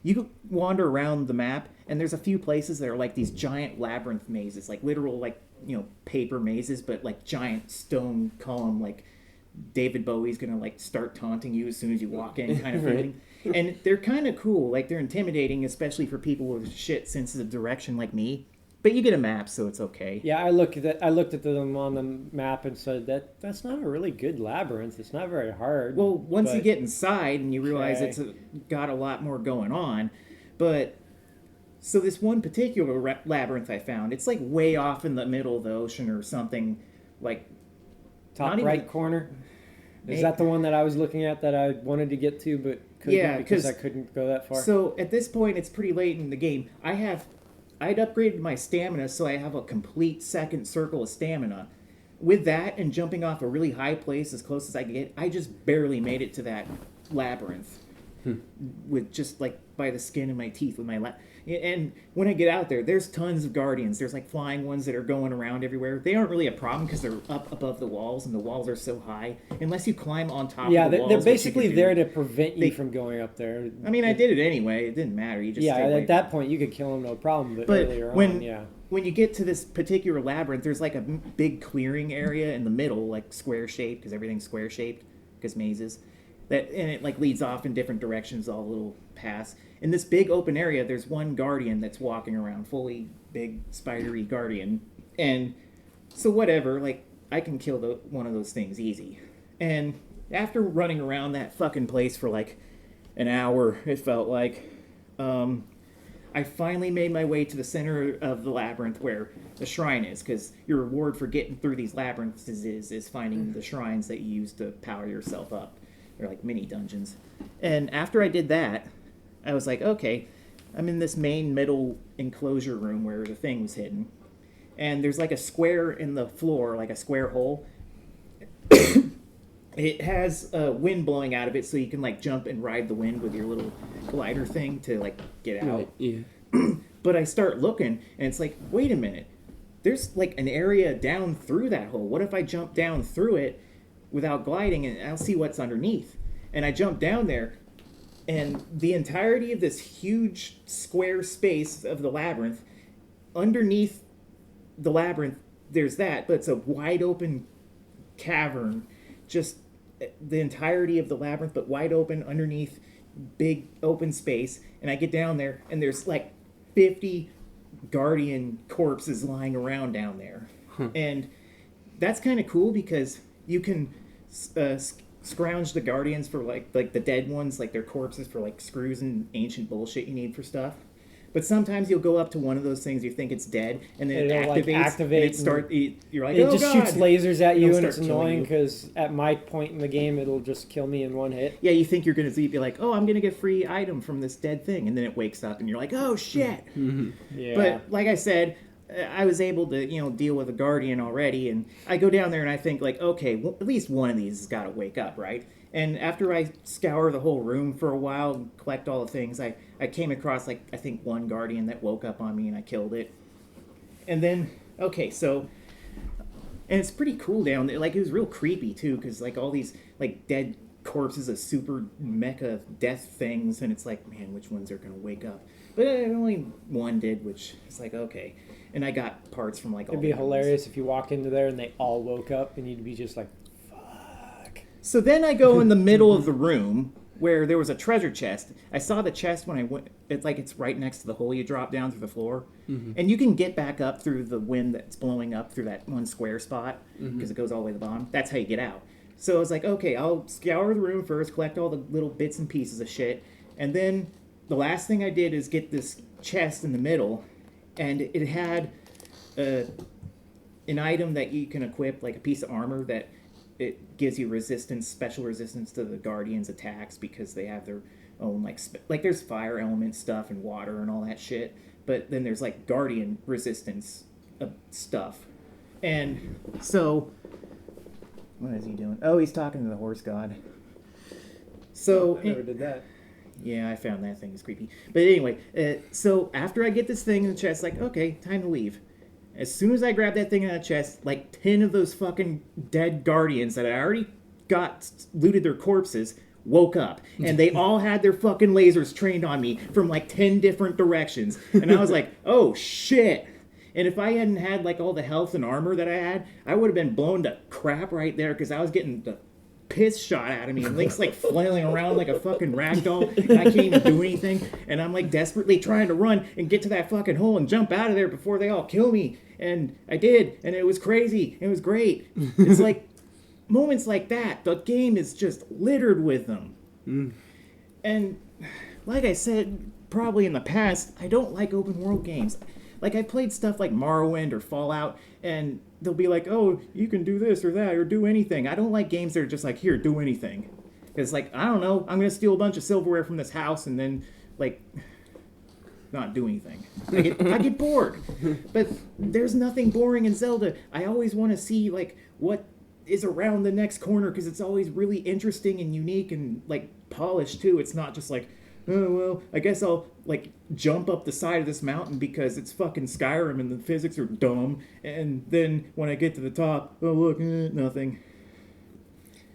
you wander around the map and there's a few places that are like these giant labyrinth mazes, like literal like, paper mazes, but like giant stone column, like David Bowie's gonna like start taunting you as soon as you walk in kind of feeling. And they're kind of cool, like they're intimidating, especially for people with shit sense of direction like me. But you get a map, so it's okay. Yeah, I looked at them on the map and said that's not a really good labyrinth. It's not very hard. Well, once you get inside and you realize it's got a lot more going on, but so this one particular labyrinth I found, it's like way off in the middle of the ocean or something, like top right corner. Is that the one that I was looking at that I wanted to get to but couldn't because I couldn't go that far? So at this point, it's pretty late in the game. I'd upgraded my stamina, so I have a complete second circle of stamina. With that and jumping off a really high place as close as I could get, I just barely made it to that labyrinth. With just like by the skin of my teeth with my and when I get out there, there's tons of guardians. There's like flying ones that are going around everywhere. They aren't really a problem because they're up above the walls and the walls are so high. Unless you climb on top of the walls. Yeah, they're basically there to prevent you from going up there. I mean, I did it anyway. It didn't matter. You just at that point you could kill them no problem. But earlier when you get to this particular labyrinth, there's like a big clearing area in the middle, like square shaped because everything's square shaped because mazes. And it like leads off in different directions, all little paths. In this big open area, there's one guardian that's walking around, fully big spidery guardian. And so whatever, like I can kill one of those things easy. And after running around that fucking place for like an hour, it felt like, I finally made my way to the center of the labyrinth where the shrine is, because your reward for getting through these labyrinths is finding the shrines that you use to power yourself up. They're like mini dungeons. And after I did that, I was like, okay, I'm in this main middle enclosure room where the thing was hidden. And there's like a square in the floor, like a square hole. It has wind blowing out of it, so you can like jump and ride the wind with your little glider thing to like get out. Yeah. But I start looking, and it's like, wait a minute. There's like an area down through that hole. What if I jump down through it without gliding, and I'll see what's underneath? And I jump down there, and the entirety of this huge square space of the labyrinth, underneath the labyrinth, there's that, but it's a wide open cavern, just the entirety of the labyrinth, but wide open underneath, big open space. And I get down there, and there's like 50 guardian corpses lying around down there. And that's kind of cool because you can scrounge the guardians for like the dead ones, like their corpses, for like screws and ancient bullshit you need for stuff. But sometimes you'll go up to one of those things, you think it's dead, and then it activates, and you're like, it just shoots lasers at you, and it's annoying because at my point in the game, it'll just kill me in one hit. Yeah, you think you're going to be like, oh, I'm going to get a free item from this dead thing, and then it wakes up, and you're like, oh, shit. Yeah. But like I said, I was able to, deal with a guardian already, and I go down there and I think like, okay, well, at least one of these has got to wake up, right? And after I scour the whole room for a while and collect all the things, I came across like, I think one guardian that woke up on me and I killed it. And then, okay, so, and it's pretty cool down there. Like, it was real creepy too, because like all these like dead corpses of super mecha death things, and it's like, man, which ones are going to wake up? But only one did, which is like, okay. And I got parts from like all It'd be hilarious if you walk into there and they all woke up and you'd be just like, fuck. So then I go in the middle of the room where there was a treasure chest. I saw the chest when I went. It's right next to the hole you drop down through the floor. And you can get back up through the wind that's blowing up through that one square spot because it goes all the way to the bottom. That's how you get out. So I was like, okay, I'll scour the room first, collect all the little bits and pieces of shit. And then the last thing I did is get this chest in the middle. And it had an item that you can equip, like a piece of armor that it gives you special resistance to the Guardians' attacks because they have their own like there's fire element stuff and water and all that shit. But then there's like Guardian resistance stuff, and so what is he doing? Oh, he's talking to the horse god. So I never did that. Yeah, I found that thing is creepy. But anyway, so after I get this thing in the chest, like, okay, time to leave. As soon as I grab that thing out of the chest, like 10 of those fucking dead Guardians that I already looted their corpses, woke up. And they all had their fucking lasers trained on me from like 10 different directions. And I was like, oh shit. And if I hadn't had like all the health and armor that I had, I would have been blown to crap right there because I was getting the piss shot out of me, and Link's like flailing around like a fucking ragdoll, and I can't even do anything, and I'm like desperately trying to run and get to that fucking hole and jump out of there before they all kill me, and I did, and it was crazy, it was great. It's like moments like that, the game is just littered with them. And like I said probably in the past, I don't like open world games. Like, I played stuff like Morrowind or Fallout, and they'll be like, oh, you can do this or that or do anything. I don't like games that are just like, here, do anything. Because, like, I don't know, I'm going to steal a bunch of silverware from this house and then, like, not do anything. I get bored. But there's nothing boring in Zelda. I always want to see, like, what is around the next corner, because it's always really interesting and unique and, like, polished, too. It's not just like, oh, well, I guess I'll, like, jump up the side of this mountain because it's fucking Skyrim and the physics are dumb. And then when I get to the top, oh, look, nothing.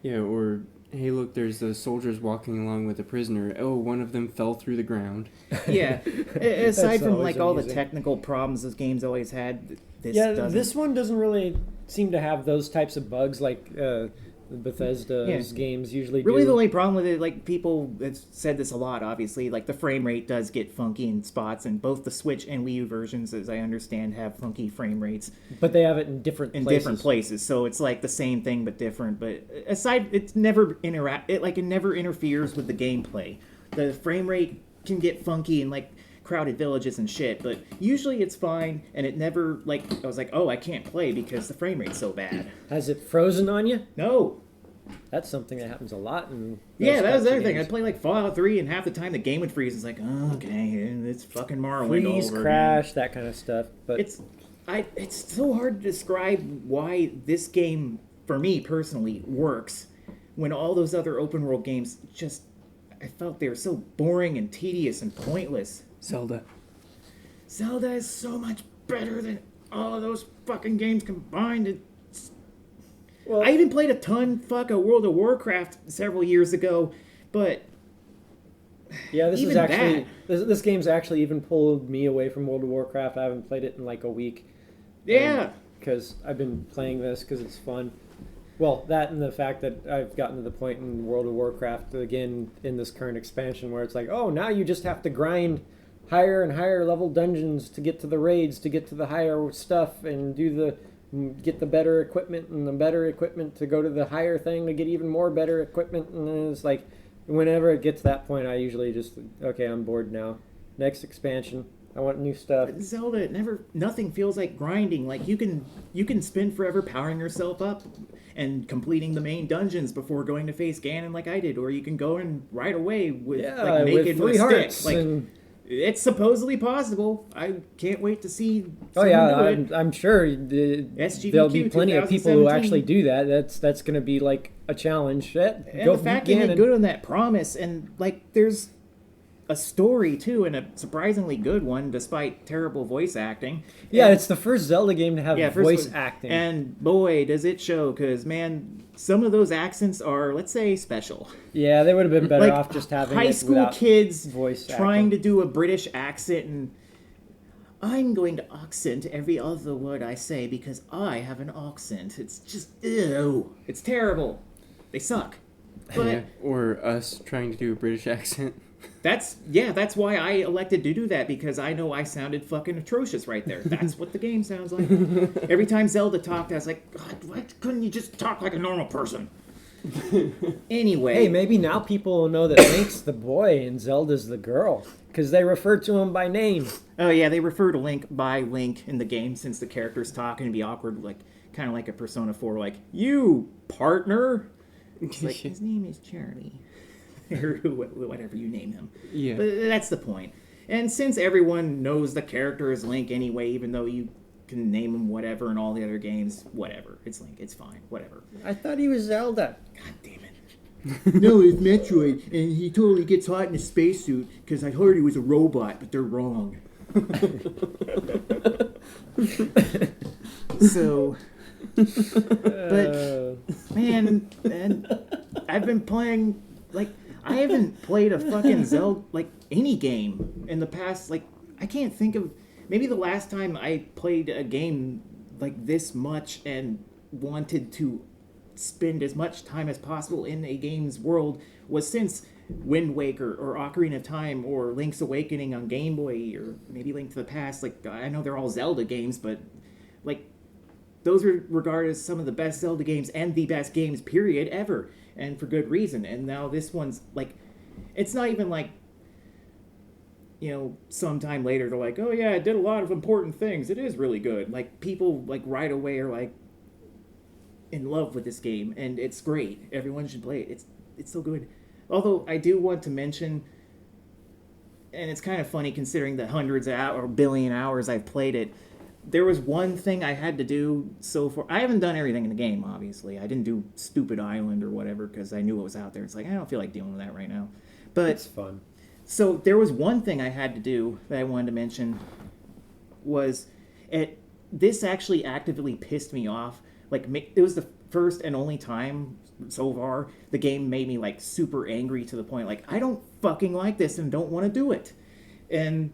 Yeah, or, hey, look, there's those soldiers walking along with a prisoner. Oh, one of them fell through the ground. Yeah. Aside from, like, all the technical problems those games always had, this one doesn't really seem to have those types of bugs like Bethesda's games usually do. Really, the only problem with it, like, people have said this a lot, obviously, like, the frame rate does get funky in spots, and both the Switch and Wii U versions, as I understand, have funky frame rates. But they have it in different places, so it's, like, the same thing but different. But aside, it never interferes with the gameplay. The frame rate can get funky in, like, crowded villages and shit, but usually it's fine, and it never, like, I was like, oh, I can't play because the frame rate's so bad. Has it frozen on you? No. That's something that happens a lot in that was the other thing. I'd play like Fallout 3, and half the time the game would freeze. It's like, oh, okay, it's fucking Morrowind freeze, over crash, again. That kind of stuff. But it's so hard to describe why this game, for me personally, works when all those other open world games just, I felt they were so boring and tedious and pointless. Zelda is so much better than all of those fucking games combined. Well, I even played a ton of World of Warcraft several years ago, but yeah, this game's actually even pulled me away from World of Warcraft. I haven't played it in like a week. Yeah, because I've been playing this because it's fun. Well, that and the fact that I've gotten to the point in World of Warcraft again in this current expansion where it's like, oh, now you just have to grind higher and higher level dungeons to get to the raids, to get to the higher stuff, and get the better equipment, and the better equipment to go to the higher thing to get even more better equipment. And then it's like, whenever it gets to that point, I usually just, okay, I'm bored now. Next expansion. I want new stuff. Zelda, nothing feels like grinding. Like, you can spend forever powering yourself up and completing the main dungeons before going to face Ganon like I did, or you can go in right away with naked with 3 hearts. Like, it's supposopposally possible. I can't wait to see. I'm sure there'll be plenty of people who actually do that. That's going to be like a challenge. And the fact they made good on that promise, and like there's a story too, and a surprisingly good one, despite terrible voice acting. Yeah, it's the first Zelda game to have voice acting, and boy, does it show! Because man, some of those accents are, let's say, special. Yeah, they would have been better off just having high school kids voice trying to do a British accent, and I'm going to accent every other word I say because I have an accent. It's just ew. It's terrible. They suck. But, or us trying to do a British accent. That's why I elected to do that, because I know I sounded fucking atrocious right there. That's what the game sounds like. Every time Zelda talked, I was like, God, why couldn't you just talk like a normal person? Anyway. Hey, maybe now people will know that Link's the boy and Zelda's the girl. Because they refer to him by name. Oh, yeah, they refer to Link by Link in the game since the characters talk and be awkward, like kind of like a Persona 4, like, you, partner? It's like, his name is Charlie. Or whatever you name him. Yeah. But that's the point. And since everyone knows the character is Link anyway, even though you can name him whatever in all the other games, whatever. It's Link. It's fine. Whatever. I thought he was Zelda. God damn it. No, it's Metroid, and he totally gets hot in a spacesuit because I heard he was a robot, but they're wrong. So, but man, I've been playing, like, I haven't played a fucking Zelda, like, any game in the past, like, I can't think of, maybe the last time I played a game like this much and wanted to spend as much time as possible in a game's world was since Wind Waker or Ocarina of Time or Link's Awakening on Game Boy or maybe Link to the Past. Like, I know they're all Zelda games, but, like, those are regarded as some of the best Zelda games and the best games, period, ever. And for good reason. And now this one's, like, it's not even like, you know, sometime later they're like, oh yeah, it did a lot of important things. It is really good. Like, people, like, right away are like in love with this game, and it's great. Everyone should play it. It's so good. Although I do want to mention, and it's kind of funny considering the hundreds of or billion hours I've played it, there was one thing I had to do so far. I haven't done everything in the game, obviously. I didn't do Stupid Island or whatever because I knew it was out there. It's like, I don't feel like dealing with that right now. But it's fun. So there was one thing I had to do that I wanted to mention was this actually actively pissed me off. Like, it was the first and only time so far the game made me, like, super angry to the point, like, I don't fucking like this and don't want to do it. And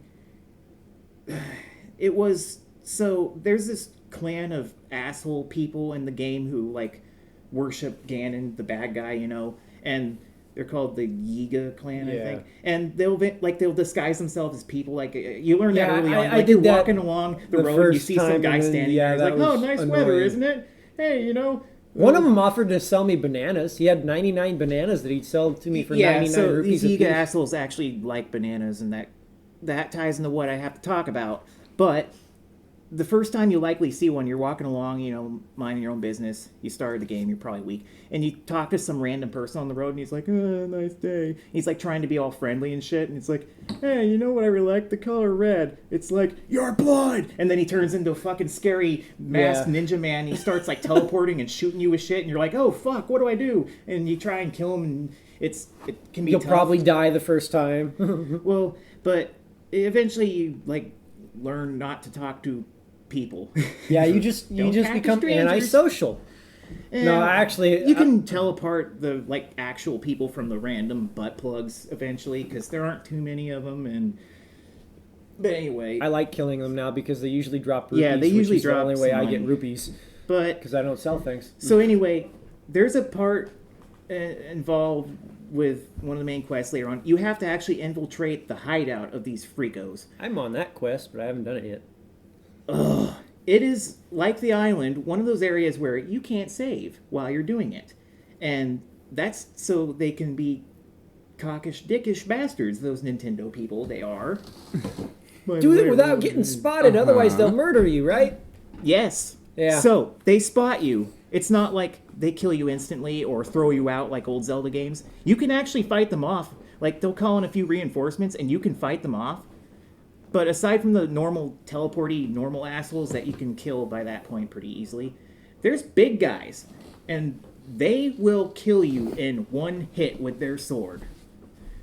it was, so there's this clan of asshole people in the game who, like, worship Ganon, the bad guy, you know, and they're called the Yiga clan, I think. And they'll disguise themselves as people. Like, you learn that early on. Like, you're walking along the road and you see some guy standing there. He's like, oh, nice weather, isn't it? Hey, you know. One of them offered to sell me bananas. He had 99 bananas that he'd sell to me for 99 rupees. These Yiga assholes actually like bananas, and that ties into what I have to talk about. But the first time you likely see one, you're walking along, you know, minding your own business. You started the game, you're probably weak. And you talk to some random person on the road, and he's like, oh, nice day. He's, like, trying to be all friendly and shit. And it's like, hey, you know what I really like? The color red. It's like, your blood! And then he turns into a fucking scary masked ninja man. He starts, like, teleporting and shooting you with shit. And you're like, oh, fuck, what do I do? And you try and kill him, and it can be tough. You'll probably die the first time. Well, but eventually you, like, learn not to talk to people. Yeah, you just become antisocial. No, actually, you can teleport the, like, actual people from the random butt plugs eventually because there aren't too many of them. But anyway, I like killing them now because they usually drop rupees. Yeah, they usually which is drop the only way I money. get rupees. But because I don't sell things. So anyway, there's a part involved with one of the main quests later on. You have to actually infiltrate the hideout of these freakos. I'm on that quest, but I haven't done it yet. Ugh. It is, like the island, one of those areas where you can't save while you're doing it. And that's so they can be cockish, dickish bastards, those Nintendo people. They are. Do it without getting spotted, otherwise they'll murder you, right? Yes. Yeah. So, they spot you. It's not like they kill you instantly or throw you out like old Zelda games. You can actually fight them off. Like, they'll call in a few reinforcements and you can fight them off. But aside from the normal normal assholes that you can kill by that point pretty easily, there's big guys, and they will kill you in one hit with their sword.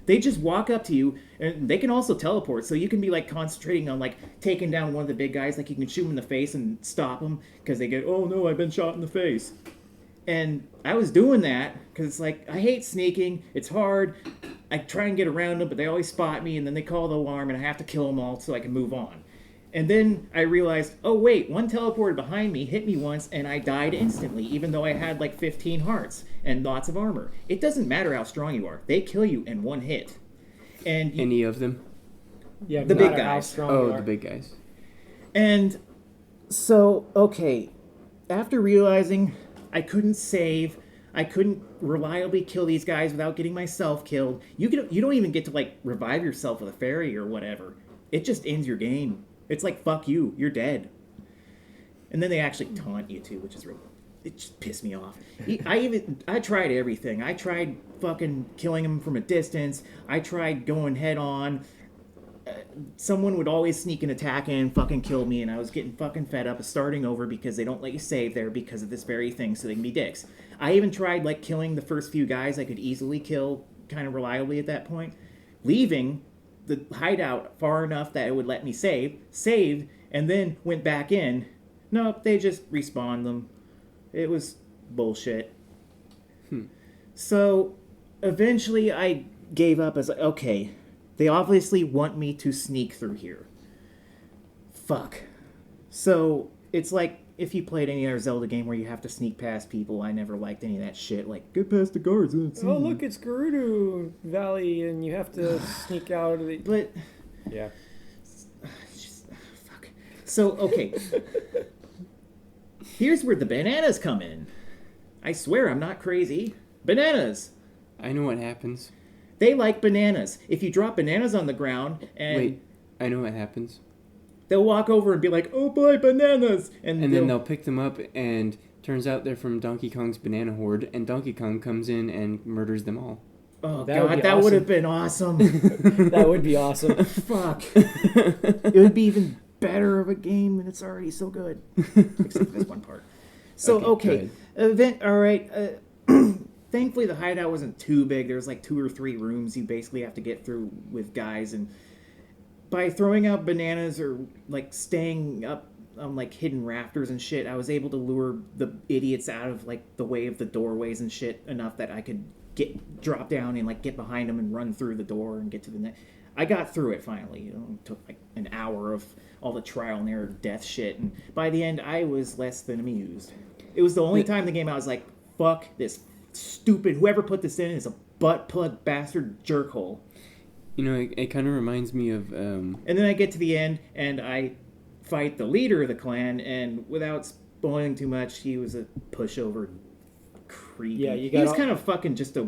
They just walk up to you, and they can also teleport, so you can be, like, concentrating on, like, taking down one of the big guys. Like, you can shoot them in the face and stop them, because they get, oh no, I've been shot in the face. And I was doing that, because it's like, I hate sneaking, it's hard. I try and get around them, but they always spot me, and then they call the alarm, and I have to kill them all so I can move on. And then I realized, oh wait, one teleported behind me, hit me once, and I died instantly, even though I had like 15 hearts and lots of armor. It doesn't matter how strong you are. They kill you in one hit. And any of them? Yeah, the big guys. The big guys. And so, okay, after realizing I couldn't save, I couldn't reliably kill these guys without getting myself killed. You don't even get to like revive yourself with a fairy or whatever. It just ends your game. It's like, fuck you, you're dead. And then they actually taunt you too, which is really, it just pissed me off. I tried everything. I tried fucking killing him from a distance. I tried going head on. Someone would always sneak an attack in and fucking kill me, and I was getting fucking fed up of starting over because they don't let you save there because of this very thing, so they can be dicks. I even tried like killing the first few guys I could easily kill kind of reliably at that point, leaving the hideout far enough that it would let me saved, and then went back in. Nope, they just respawned them. It was bullshit. So eventually I gave up as like, okay, they obviously want me to sneak through here. Fuck. So it's like if you played any other Zelda game where you have to sneak past people. I never liked any of that shit. Like, get past the guards. Oh, look, it's Gerudo Valley, and you have to sneak out of the... But... Yeah. Fuck. So, okay. Here's where the bananas come in. I swear I'm not crazy. Bananas. I know what happens. They like bananas. If you drop bananas on the ground and... Wait, I know what happens. They'll walk over and be like, oh boy, bananas! And then they'll pick them up, and turns out they're from Donkey Kong's Banana Horde, and Donkey Kong comes in and murders them all. Oh, God, that would have been awesome. That would be awesome. Fuck. It would be even better of a game, and it's already so good. Except for this one part. So, okay. Alright. Thankfully, the hideout wasn't too big. There was like 2 or 3 rooms you basically have to get through with guys, and by throwing out bananas or like staying up on like hidden rafters and shit, I was able to lure the idiots out of like the way of the doorways and shit enough that I could drop down and like get behind them and run through the door and get to the next. I got through it finally. It took like an hour of all the trial and error death shit, and by the end I was less than amused. It was the only time in the game I was like, fuck this stupid, whoever put this in is a butt plug bastard jerkhole. You know, it kind of reminds me of... And then I get to the end, and I fight the leader of the clan, and without spoiling too much, he was a pushover creep. Yeah, he was kind of fucking just a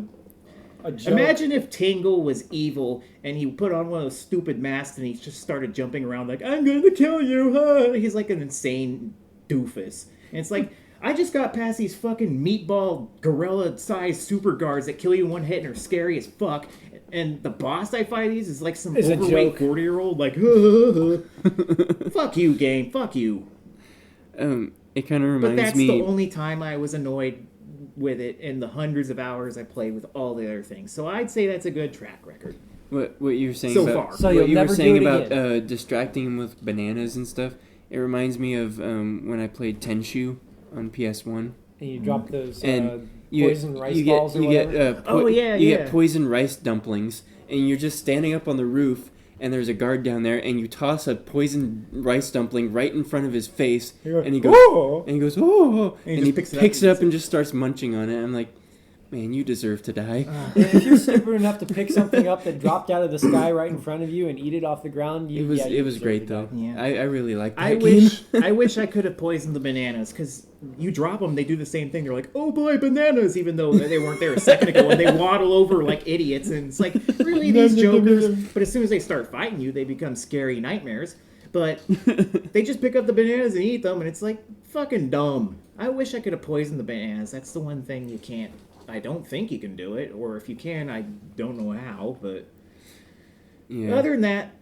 joke. Imagine if Tingle was evil, and he put on one of those stupid masks, and he just started jumping around like, I'm gonna kill you, huh? He's like an insane doofus. And it's like... I just got past these fucking meatball gorilla-sized super guards that kill you in one hit and are scary as fuck. And the boss I fight these is like some overweight 40-year-old, like, fuck you, game, fuck you. It kind of reminds me... But that's the only time I was annoyed with it in the hundreds of hours I played with all the other things. So I'd say that's a good track record. What you were saying so about... far. So what you were saying about distracting him with bananas and stuff, it reminds me of when I played Tenchu on PS1. And you drop those poison rice balls or whatever? You get poison rice dumplings, and you're just standing up on the roof, and there's a guard down there, and you toss a poison rice dumpling right in front of his face, and he goes, oh! And he picks it up and just starts munching on it. I'm like, man, you deserve to die. If you're stupid enough to pick something up that dropped out of the sky right in front of you and eat it off the ground, it was great though. Yeah. I really liked that game. I wish I could have poisoned the bananas, because you drop them, they do the same thing. They're like, oh boy, bananas, even though they weren't there a second ago, and they waddle over like idiots, and it's like, really, these jokers? But as soon as they start fighting you, they become scary nightmares. But they just pick up the bananas and eat them, and it's like, fucking dumb. I wish I could have poisoned the bananas. That's the one thing you can't. I don't think you can do it, or if you can, I don't know how, but... Yeah. Other than that,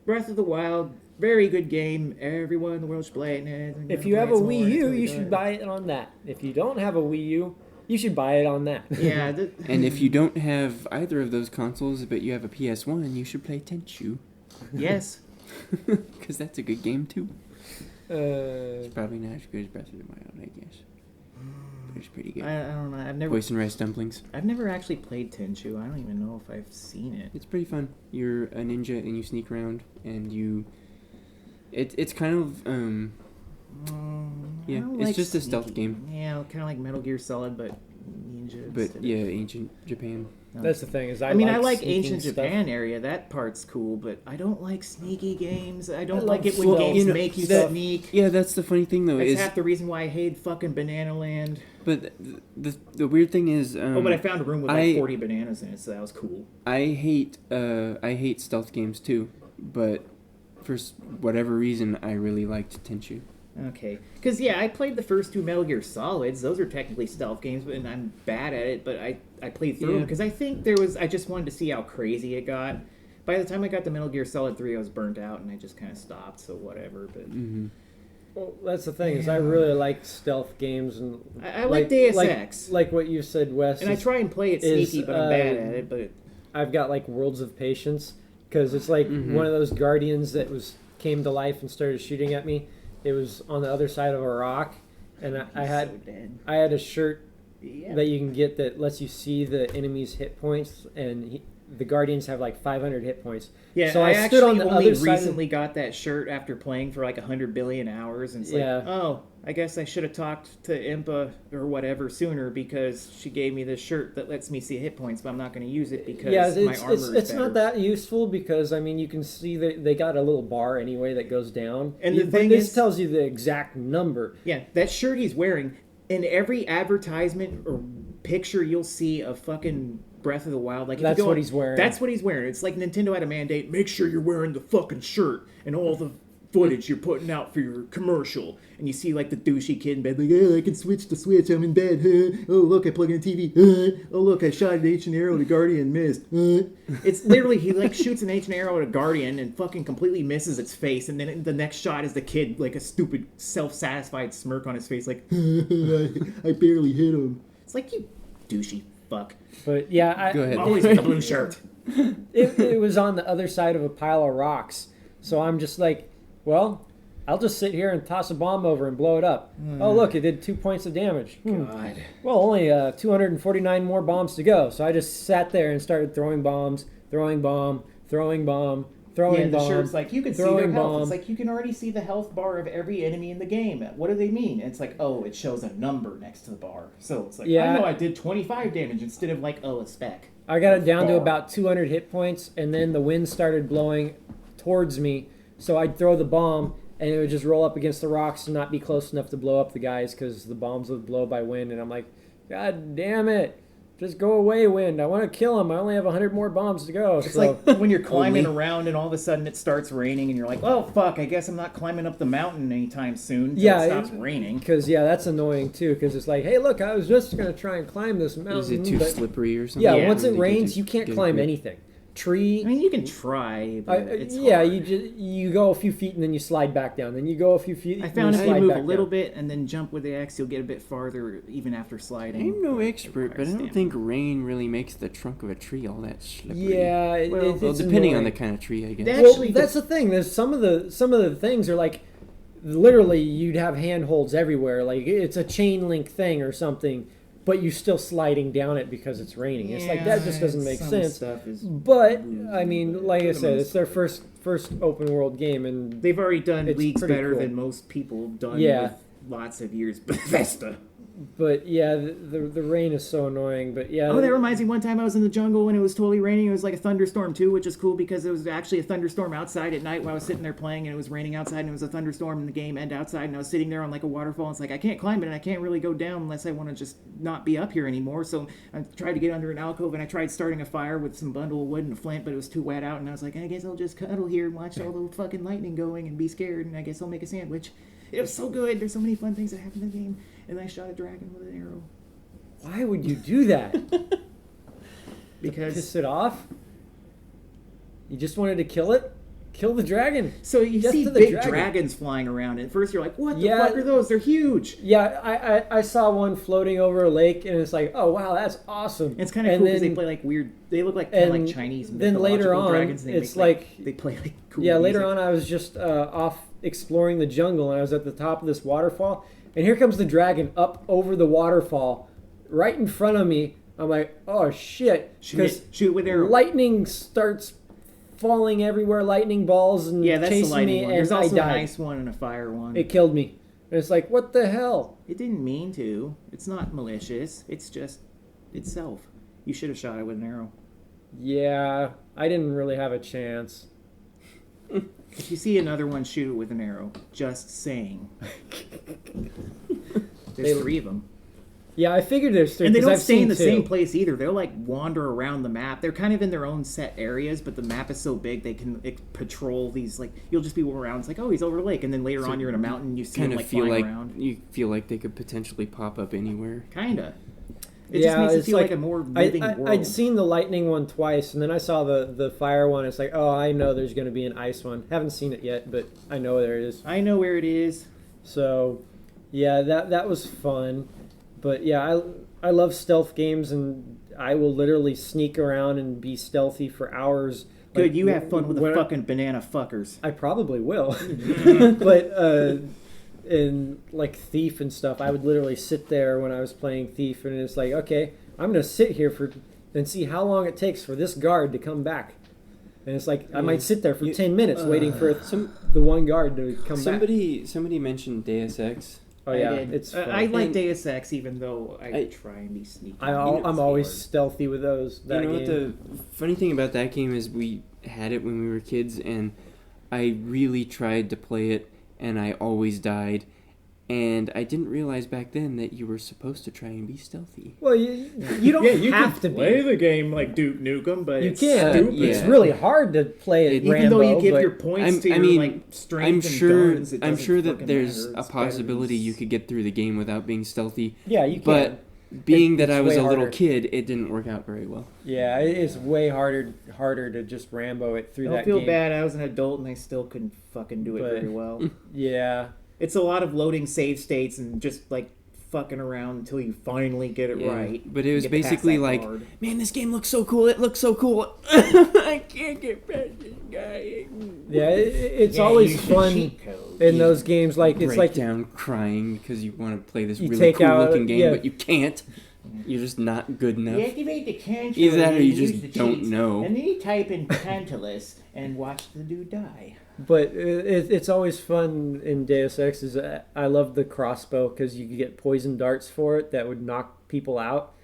Breath of the Wild, very good game. Everyone in the world should play it. If you have a Wii U, you should buy it on that. If you don't have a Wii U, you should buy it on that. Yeah. And if you don't have either of those consoles, but you have a PS1, you should play Tenchu. Yes. Because that's a good game, too. It's probably not as good as Breath of the Wild, I guess. It's pretty good. I don't know. I've never poison rice dumplings. I've never actually played Tenchu. I don't even know if I've seen it. It's pretty fun. You're a ninja and you sneak around and you. It's kind of yeah. It's like just a stealth game. Yeah, kind of like Metal Gear Solid, but ninja. But yeah, ancient Japan. That's the thing is I like ancient Japan area. That part's cool, but I don't like sneaky games. I don't like it when games make you sneak. Yeah, that's the funny thing though. That's half the reason why I hate fucking Banana Land. But the weird thing is, but I found a room with like 40 bananas in it, so that was cool. I hate stealth games too, but for whatever reason, I really liked Tenchu. Okay, because I played the first 2 Metal Gear Solids. Those are technically stealth games, and I'm bad at it. But I played through them because I think I just wanted to see how crazy it got. By the time I got to Metal Gear Solid 3, I was burnt out, and I just kind of stopped. So whatever. But well, that's the thing is I really like stealth games, and I like Deus Ex, like what you said, Wes. And I try and play it sneaky, but I'm bad at it. But I've got like Worlds of Patience because it's like one of those guardians that came to life and started shooting at me. It was on the other side of a rock, and I had a shirt that you can get that lets you see the enemy's hit points, and the Guardians have like 500 hit points. Yeah, so I stood on the other side. Recently got that shirt after playing for like 100 billion hours, and it's like, oh, I guess I should have talked to Impa or whatever sooner because she gave me this shirt that lets me see hit points, but I'm not going to use it because my armor is it's better. not that useful because I mean you can see that they got a little bar anyway that goes down, and the thing is, this tells you the exact number. Yeah, that shirt he's wearing in every advertisement or picture you'll see of fucking Breath of the Wild. Like that's what he's wearing. That's what he's wearing. It's like Nintendo had a mandate. Make sure you're wearing the fucking shirt and all the footage you're putting out for your commercial. And you see like the douchey kid in bed, like, oh, I can switch the switch. I'm in bed. Oh, look, I plug in the TV. Oh, look, I shot an ancient arrow at a guardian, missed. It's literally he like shoots an ancient arrow at a guardian and fucking completely misses its face. And then the next shot is the kid like a stupid, self-satisfied smirk on his face, like I barely hit him. It's like you douchey fuck. But yeah, go ahead. Always with the blue shirt. It was on the other side of a pile of rocks, so I'm just like, well, I'll just sit here and toss a bomb over and blow it up. Oh look, it did 2 points of damage. God. Well, only 249 more bombs to go. So I just sat there and started throwing bombs, throwing bomb, throwing bomb, throwing bomb. The shirt's like, you can see their health. It's like, you can already see the health bar of every enemy in the game. What do they mean? And it's like, oh, it shows a number next to the bar. So it's like, I know I did 25 damage instead of like, oh, a spec. I got it down to about 200 hit points, and then the wind started blowing towards me. So I'd throw the bomb, and it would just roll up against the rocks and not be close enough to blow up the guys because the bombs would blow by wind. And I'm like, God damn it. Just go away, wind. I want to kill him. I only have 100 more bombs to go. It's like when you're climbing around and all of a sudden it starts raining and you're like, oh, fuck, I guess I'm not climbing up the mountain anytime soon until it stops raining. Because, that's annoying, too. Because it's like, hey, look, I was just going to try and climb this mountain. Is it too slippery or something? Yeah, once it rains, you can't climb anything. Tree. I mean, you can try, but it's hard. Yeah, you go a few feet and then you slide back down. Then you go a few feet. I found if you move a little bit and then jump with the X, you'll get a bit farther even after sliding. I'm no expert, but I don't think rain really makes the trunk of a tree all that slippery. Yeah, it's depending annoying. On the kind of tree, I guess. Well, that's the thing. There's some of the things are like literally you'd have handholds everywhere. Like it's a chain link thing or something. But you're still sliding down it because it's raining. It's like that just doesn't make sense. But I mean, like I said, it's their first open world game, and they've already done leagues better than most people have done with lots of years. Bethesda. But yeah, the rain is so annoying. But yeah. Oh, that reminds me. One time I was in the jungle when it was totally raining. It was like a thunderstorm too, which is cool because it was actually a thunderstorm outside at night while I was sitting there playing, and it was raining outside, and it was a thunderstorm in the game and outside, and I was sitting there on like a waterfall. And it's like I can't climb it, and I can't really go down unless I want to just not be up here anymore. So I tried to get under an alcove, and I tried starting a fire with some bundle of wood and a flint, but it was too wet out, and I was like, I guess I'll just cuddle here and watch all the fucking lightning going and be scared, and I guess I'll make a sandwich. It was so good. There's so many fun things that happen in the game. And I shot a dragon with an arrow. Why would you do that? Because... piss it off? You just wanted to kill it? Kill the dragon. So you see big dragons flying around. At first you're like, what the fuck are those? They're huge. Yeah, I saw one floating over a lake, and it's like, oh, wow, that's awesome. And it's kind of cool because they play like weird... They look like kind of like Chinese then later on, dragons. And it's like... They play like cool music. Later on I was just off exploring the jungle, and I was at the top of this waterfall, and here comes the dragon up over the waterfall right in front of me. I'm like, oh shit. Shoot with arrow. Lightning starts falling everywhere, lightning balls, and that's chasing the lightning me, one. and There's also I died. a nice one and a fire one. It killed me. And it's like, what the hell? It didn't mean to. It's not malicious. It's just itself. You should have shot it with an arrow. Yeah, I didn't really have a chance. If you see another one, shoot it with an arrow. Just saying. There's 3 of them. Yeah, I figured there's three. And they don't I've stay in the two. same place either. They'll like wander around the map. They're kind of in their own set areas, but the map is so big they can patrol these. Like you'll just be around. It's like, oh, he's over a lake, and then later on you're in a mountain. And you see him like flying around. You feel like they could potentially pop up anywhere. Kinda. It just makes it feel like a more living world. I'd seen the lightning one twice, and then I saw the fire one. It's like, oh, I know there's going to be an ice one. Haven't seen it yet, but I know there it is. I know where it is. So, yeah, that was fun. But yeah, I love stealth games, and I will literally sneak around and be stealthy for hours. Good, like, you have fun with the fucking banana fuckers. I probably will. But in like Thief and stuff, I would literally sit there when I was playing Thief, and it's like, okay, I'm gonna sit here and see how long it takes for this guard to come back. And it's like I might sit there for 10 minutes waiting for the one guard to come back. Somebody mentioned Deus Ex. Oh yeah, it's fun. I like Deus Ex, even though I try and be sneaky. I'm always stealthy with those. What the funny thing about that game is we had it when we were kids, and I really tried to play it, and I always died. And I didn't realize back then that you were supposed to try and be stealthy. Well, you don't have to play the game like Duke Nukem, but you can't. It's really hard to play it. Even though you give your points to your strength and guns, I'm sure that there's a possibility you could get through the game without being stealthy. Yeah, you can. But being that I was a little kid, it didn't work out very well. Yeah, it's way harder to just Rambo it through that game. I feel bad. I was an adult and I still couldn't fucking do it very well. Yeah. It's a lot of loading save states and just like fucking around until you finally get it right. But it was basically like, man, this game looks so cool. It looks so cool. I can't get past this guy. Yeah, it's always fun in those games. Like it's like down crying because you want to play this really cool looking game, but you can't. You're just not good enough. You activate the console. Either that or you just don't know. And then you type in Tantalus and watch the dude die. But it's always fun in Deus Ex. I love the crossbow because you could get poison darts for it that would knock people out,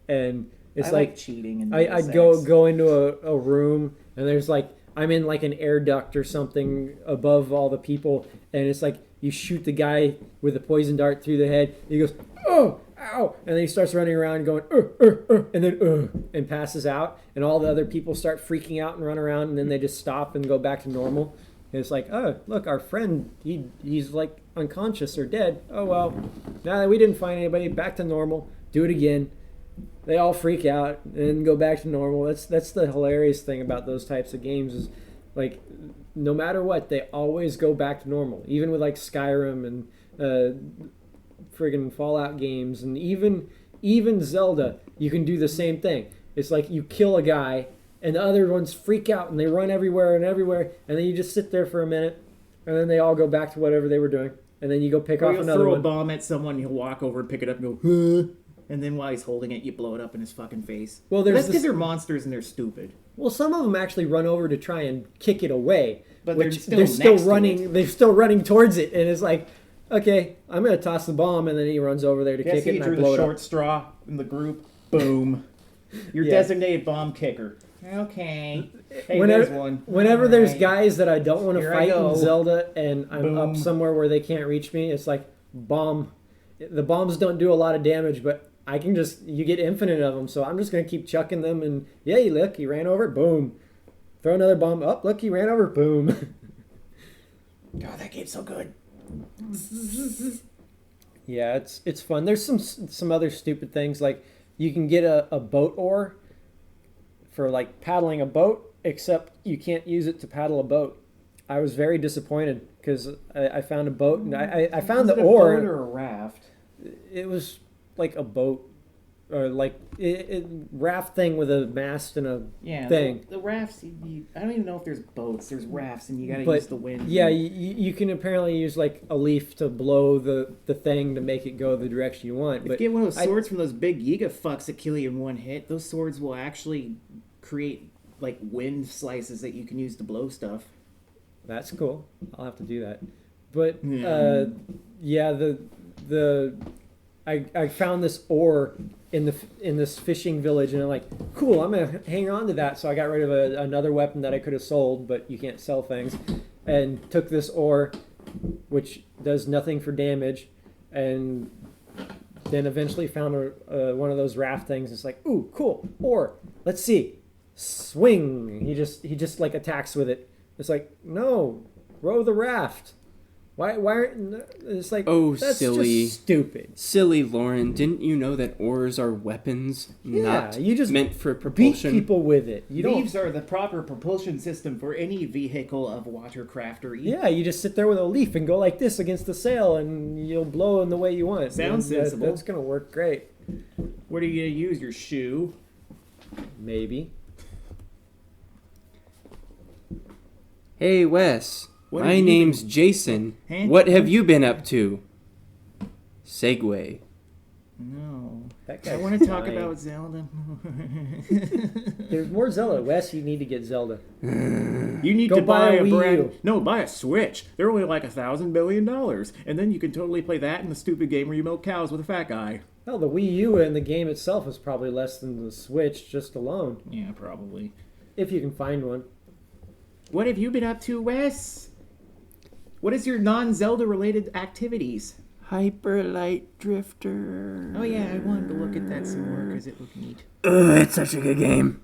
and it's like cheating. In I'd go into a room and there's like I'm in like an air duct or something above all the people, and it's like you shoot the guy with a poison dart through the head. He goes, oh, ow, and then he starts running around going, and then and passes out, and all the other people start freaking out and run around, and then they just stop and go back to normal. It's like, oh, look, our friend, he's like unconscious or dead. Oh, well, now that we didn't find anybody, back to normal. Do it again. They all freak out and go back to normal. That's the hilarious thing about those types of games is, like, no matter what, they always go back to normal. Even with, like, Skyrim and friggin' Fallout games and even Zelda, you can do the same thing. It's like you kill a guy, and the other ones freak out, and they run everywhere, and then you just sit there for a minute, and then they all go back to whatever they were doing, and then you go pick off another one. Throw a bomb at someone, he'll walk over and pick it up and go, huh? And then while he's holding it, you blow it up in his fucking face. Well, that's because they're monsters and they're stupid. Well, some of them actually run over to try and kick it away, but they're still running. They're still running towards it, and it's like, okay, I'm gonna toss the bomb, and then he runs over there to kick it, and I blow it up. Drew the short straw in the group. Boom. Your designated bomb kicker. Okay. Hey, whenever there's guys that I don't want to fight in Zelda and I'm up somewhere where they can't reach me, it's like bomb. The bombs don't do a lot of damage, but I can you get infinite of them, so I'm just going to keep chucking them, and yeah, look, he ran over, boom. Throw another bomb, up, look, he ran over, boom. God, that game's so good. Yeah, it's fun. There's some other stupid things, like you can get a boat oar for like paddling a boat, except you can't use it to paddle a boat. I was very disappointed because I found a boat and I found the oar. Was it a boat or a raft? It was like a boat or like a raft thing with a mast and a thing. The rafts, I don't even know if there's boats. There's rafts and you got to use the wind. Yeah, you can apparently use like a leaf to blow the thing to make it go the direction you want. If you get one of those swords from those big Yiga fucks that kill you in one hit, those swords will actually create like wind slices that you can use to blow stuff. That's cool. I'll have to do that. But I found this oar in this fishing village, and I'm like, cool, I'm gonna hang on to that. So I got rid of another weapon that I could have sold, but you can't sell things, and took this oar, which does nothing for damage, and then eventually found one of those raft things. It's like, ooh, cool. Or let's see, swing. He just like attacks with it. It's like, no, row the raft. Why aren't it's like, oh, that's silly, just stupid. Silly Lauren, didn't you know that oars are weapons, not you just meant for propulsion? Beat people with it. Leaves are the proper propulsion system for any vehicle of watercraftery. Yeah, you just sit there with a leaf and go like this against the sail, and you'll blow in the way you want. Sounds sensible. That's gonna work great. What are you gonna use? Your shoe? Maybe. Hey, Wes. What My have you name's Jason. Huh? What have you been up to? Segway. No. That I guy's want to talk dying. about Zelda. There's more Zelda. Wes, you need to get Zelda. You need Go to buy buy a a Wii brand. U. No, buy a Switch. They're only like $1,000 billion, and then you can totally play that and the stupid game where you milk cows with a fat guy. Well, the Wii U and the game itself is probably less than the Switch just alone, Yeah, probably. if you can find one. What have you been up to, Wes? What is your non-Zelda related activities? Hyperlight Drifter. Oh yeah, I wanted to look at that some more because it looked neat. It's such a good game.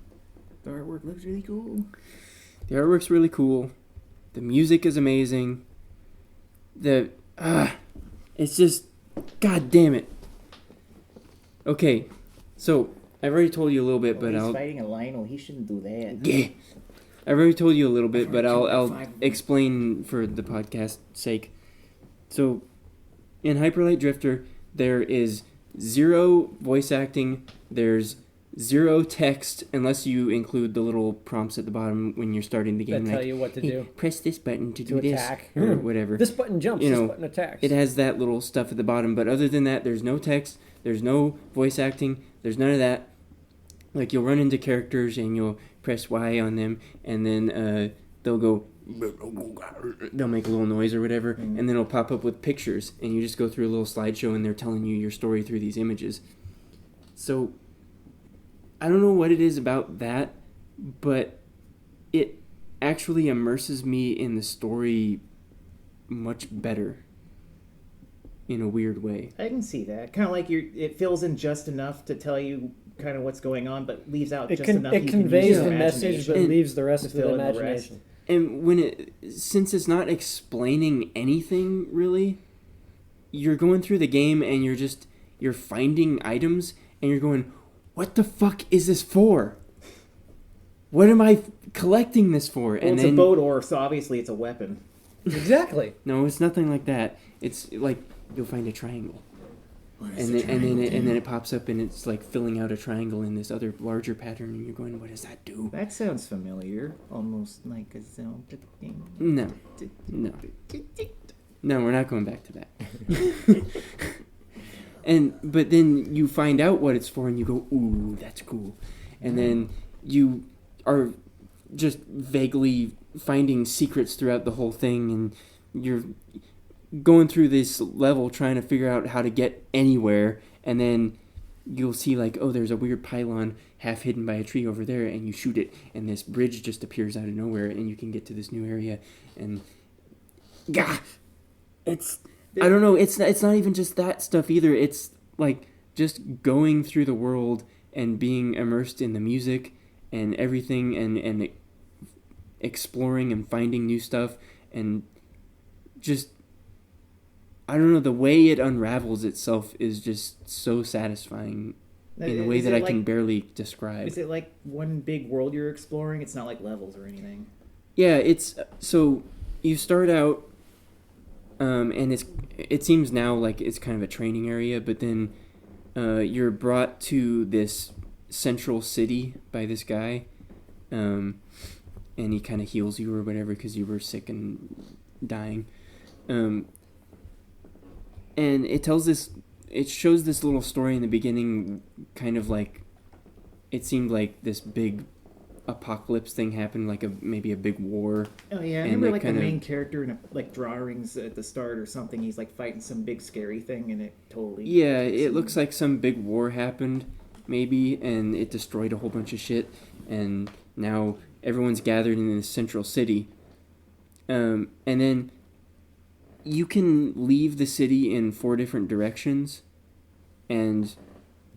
The artwork looks really cool. The artwork's really cool. The music is amazing. It's just, god damn it. Okay, so I've already told you a little bit, but he's I'll. fighting a Lionel. He shouldn't do that. Yeah. I've already told you a little bit, but I'll 5. explain for the podcast's sake. So, in Hyperlight Drifter, there is 0 voice acting. There's 0 text, unless you include the little prompts at the bottom when you're starting the game. That tell you what to do. Press this button to do attack. this, or whatever. This button jumps, this button attacks. It has that little stuff at the bottom, but other than that, there's no text, there's no voice acting, there's none of that. Like, you'll run into characters and you'll press Y on them, and then they'll go, they'll make a little noise or whatever, and then it'll pop up with pictures, and you just go through a little slideshow, and they're telling you your story through these images. So, I don't know what it is about that, but it actually immerses me in the story much better. In a weird way. I can see that. Kind of like it fills in just enough to tell you kind of what's going on, but leaves out just enough. It you can conveys use the your message, but imagination. leaves the rest to to the fill in the imagination. And since it's not explaining anything really, you're going through the game and you're finding items and you're going, what the fuck is this for? What am I collecting this for? Well, and it's then, a boat oar, so obviously it's a weapon. Exactly. No, it's nothing like that. It's like you'll find a triangle. And then it pops up and it's like filling out a triangle in this other larger pattern, and you're going, what does that do? That sounds familiar, almost like a Zelda game. No, we're not going back to that. But then you find out what it's for, and you go, ooh, that's cool. And then you are just vaguely finding secrets throughout the whole thing, and you're going through this level trying to figure out how to get anywhere, and then you'll see like, oh, there's a weird pylon half hidden by a tree over there, and you shoot it, and this bridge just appears out of nowhere, and you can get to this new area, and I don't know, it's not even just that stuff either. It's like just going through the world and being immersed in the music and everything, and exploring and finding new stuff, and just, I don't know, the way it unravels itself is just so satisfying in a way that I can barely describe. Is it like one big world you're exploring? It's not like levels or anything. Yeah, it's, so you start out, and it seems now like it's kind of a training area, but then you're brought to this central city by this guy, and he kind of heals you or whatever because you were sick and dying. And it shows this little story in the beginning, kind of like, it seemed like this big apocalypse thing happened, like maybe a big war. Oh yeah, I remember like the main character in like drawings at the start or something. He's like fighting some big scary thing, and it totally. Yeah, it looks like some big war happened, maybe, and it destroyed a whole bunch of shit, and now everyone's gathered in this central city. And then you can leave the city in 4 different directions, and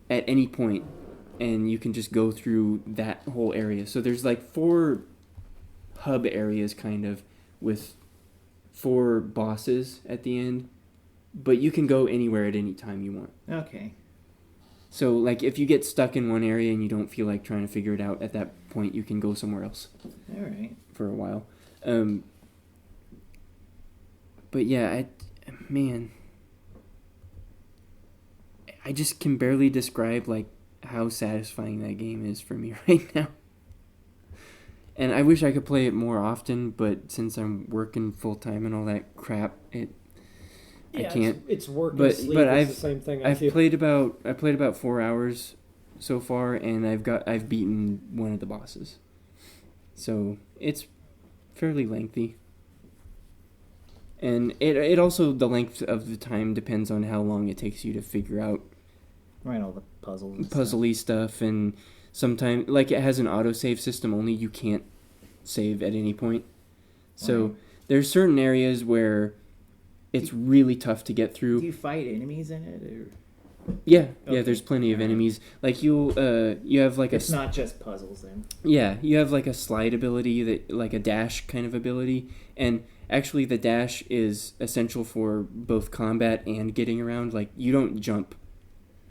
at any point, and you can just go through that whole area. So there's like 4 hub areas kind of with 4 bosses at the end, but you can go anywhere at any time you want. Okay. So like if you get stuck in one area and you don't feel like trying to figure it out at that point, you can go somewhere else. All right. For a while. But yeah, I just can barely describe like how satisfying that game is for me right now. And I wish I could play it more often, but since I'm working full time and all that crap, I can't. It's work but and sleep. But It's the same thing. I played about 4 hours so far, and I've beaten one of the bosses. So it's fairly lengthy. And it also, the length of the time depends on how long it takes you to figure out Right, all the puzzles. Puzzly stuff, and sometimes, like, it has an autosave system only. You can't save at any point. So there's certain areas where it's really tough to get through. Do you fight enemies in it? Or? Yeah, there's plenty of enemies. Like, you have like It's not just puzzles then. Yeah, you have like a slide ability, like a dash kind of ability, and actually the dash is essential for both combat and getting around. Like, you don't jump.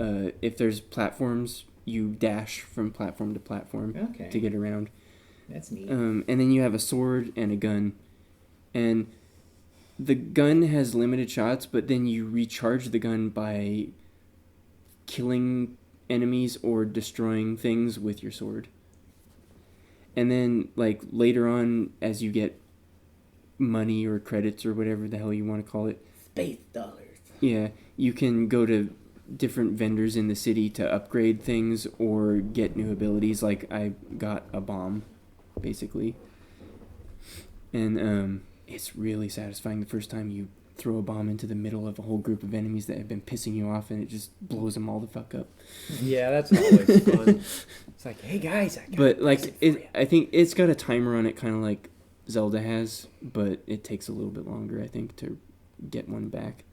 If there's platforms, you dash from platform to platform to get around. That's neat. And then you have a sword and a gun, and the gun has limited shots, but then you recharge the gun by killing enemies or destroying things with your sword. And then, like, later on, as you get money or credits or whatever the hell you want to call it, Space dollars. Yeah, you can go to different vendors in the city to upgrade things or get new abilities. Like, I got a bomb, basically. And it's really satisfying the first time you throw a bomb into the middle of a whole group of enemies that have been pissing you off, and it just blows them all the fuck up. Yeah, that's always fun. It's like, hey guys, I think it's got a timer on it, kind of like Zelda has, but it takes a little bit longer, I think, to get one back.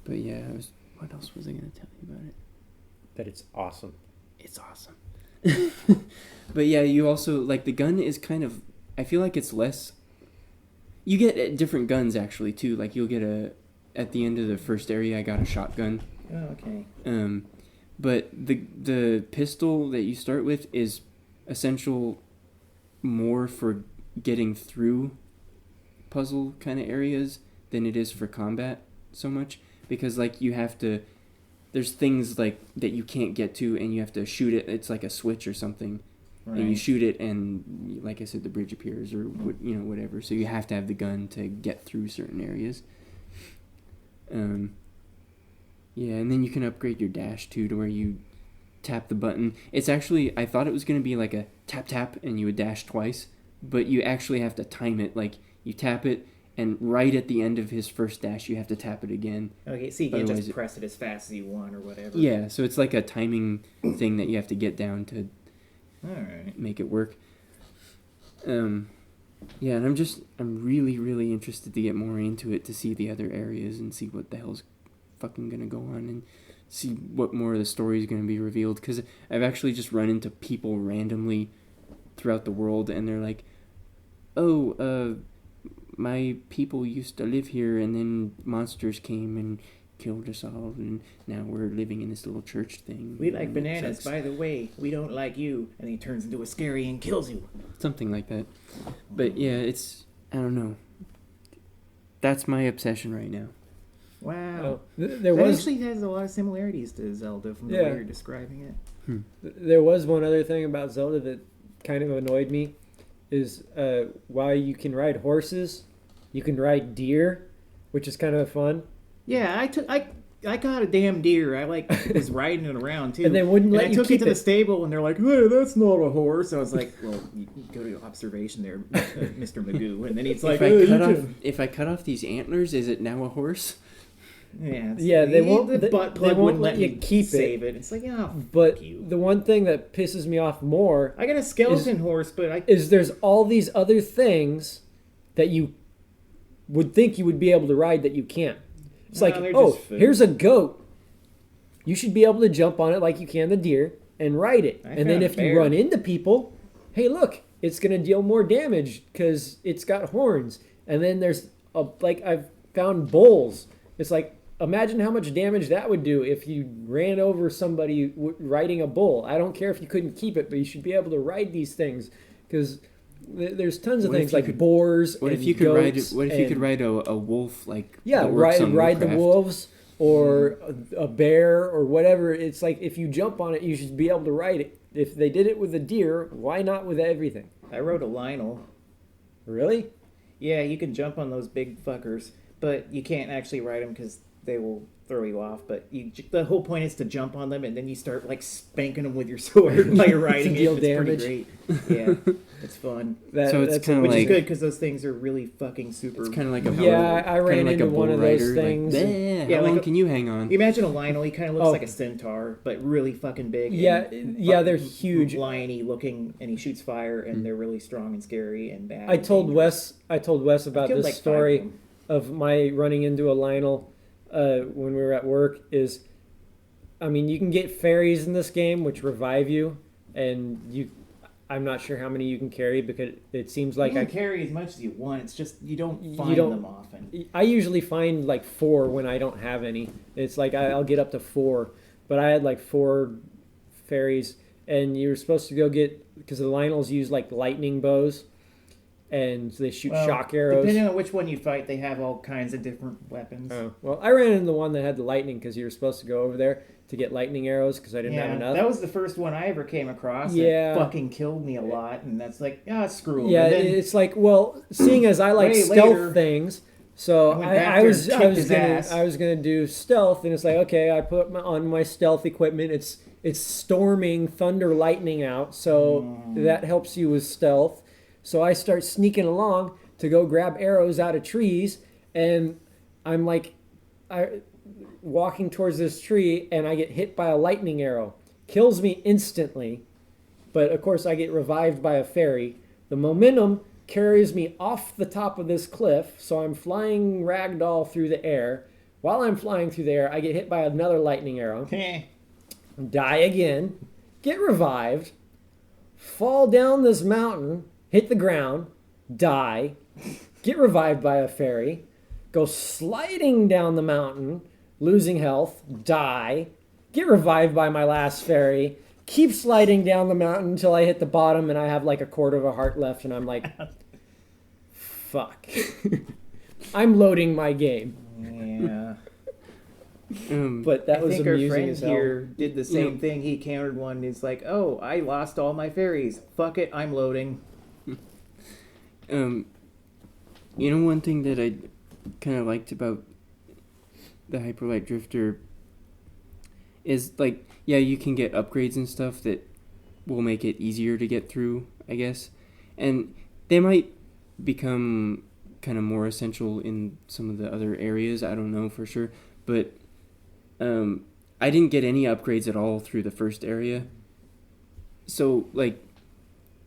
But yeah, what else was I going to tell you about it? That it's awesome. It's awesome. But yeah, you also, like, the gun is kind of, I feel like it's less, you get different guns actually too. Like, you'll get at the end of the first area, I got a shotgun. Oh, okay. But the pistol that you start with is essential more for getting through puzzle kind of areas than it is for combat so much, because like there's things like that you can't get to, and you have to shoot it. It's like a switch or something, right. And you shoot it, and like I said, the bridge appears or whatever. So you have to have the gun to get through certain areas. Yeah, and then you can upgrade your dash too, to where you tap the button. It's actually, I thought it was going to be like a tap and you would dash twice, but you actually have to time it. Like, you tap it, and right at the end of his first dash, you have to tap it again. Okay, so you can't just press it as fast as you want or whatever. Yeah, so it's like a timing thing that you have to get down to make it work. Yeah, and I'm really, really interested to get more into it, to see the other areas and see what the hell's fucking gonna go on, and see what more of the story is gonna be revealed, because I've actually just run into people randomly throughout the world, and they're like, my people used to live here, and then monsters came and killed us all, and now we're living in this little church thing. We like bananas, by the way. We don't like you. And he turns into a scary and kills you. Something like that. But yeah, I don't know. That's my obsession right now. Wow. That actually has a lot of similarities to Zelda from the way you're describing it. There was one other thing about Zelda that kind of annoyed me, is while you can ride horses, you can ride deer, which is kind of fun. Yeah, I got a damn deer. I was riding it around too. And they wouldn't let you keep it. I took it to the stable, and they're like, "Hey, that's not a horse." I was like, "Well, you go to observation there, Mr. Magoo." And then he's like, if I cut off these antlers, is it now a horse? Yeah, they won't. The butt plug won't let you keep save it. It's like, but the one thing that pisses me off more, I got a skeleton horse, but there's all these other things that you would think you would be able to ride that you can't. It's like, they're oh, just food. here's a goat. You should be able to jump on it like you can the deer and ride it. And then if you run into people, hey, look, it's going to deal more damage because it's got horns. And then there's, I've found bulls. It's like, imagine how much damage that would do if you ran over somebody riding a bull. I don't care if you couldn't keep it, but you should be able to ride these things because there's tons of things like boars. What if you could ride? What if you could ride a wolf? Like ride the wolves or a bear or whatever. It's like if you jump on it, you should be able to ride it. If they did it with a deer, why not with everything? I rode a Lionel. Really? Yeah, you can jump on those big fuckers, but you can't actually ride them because they will throw you off. But the whole point is to jump on them, and then you start like spanking them with your sword while you're riding it. It's damage. Pretty great. Yeah, it's fun. It's kind of which like, is good because those things are really fucking super. It's kind of like I ran into one of those things. How long can you hang on? You imagine a Lionel. He kind of looks like a centaur, but really fucking big. Yeah, they're huge, liony looking, and he shoots fire, and they're really strong and scary and bad. I told Wes about this story of my running into a Lionel when we were at work. You can get fairies in this game which revive you, and I'm not sure how many you can carry because it seems like you can carry as much as you want. It's just you don't find them often. I usually find like 4 when I don't have any. It's like I'll get up to 4, but I had like 4 fairies, and you're supposed to go get because the Lionels use like lightning bows, and they shoot shock arrows. Depending on which one you fight, they have all kinds of different weapons. Oh, well, I ran into the one that had the lightning because you were supposed to go over there to get lightning arrows because I didn't have enough. That was the first one I ever came across. It fucking killed me a lot, and that's like, screw them. Yeah, it's like, well, seeing as I like stealth things, so I was gonna do stealth, and it's like, okay, I put on my stealth equipment. It's storming thunder lightning out, so that helps you with stealth. So I start sneaking along to go grab arrows out of trees, and I'm like, walking towards this tree, and I get hit by a lightning arrow. Kills me instantly, but of course I get revived by a fairy. The momentum carries me off the top of this cliff, so I'm flying ragdoll through the air. While I'm flying through the air, I get hit by another lightning arrow. Die again, get revived, fall down this mountain, hit the ground, die, get revived by a fairy, go sliding down the mountain, losing health, die, get revived by my last fairy, keep sliding down the mountain until I hit the bottom and I have like a quarter of a heart left, and I'm like, fuck. I'm loading my game. Yeah. But that was amusing. Our friend as hell. here did the same thing. He countered one. It's like, oh, I lost all my fairies. Fuck it, I'm loading. One thing that I kind of liked about the Hyperlight Drifter is like, you can get upgrades and stuff that will make it easier to get through, I guess, and they might become kind of more essential in some of the other areas. I don't know for sure, but I didn't get any upgrades at all through the first area. So like,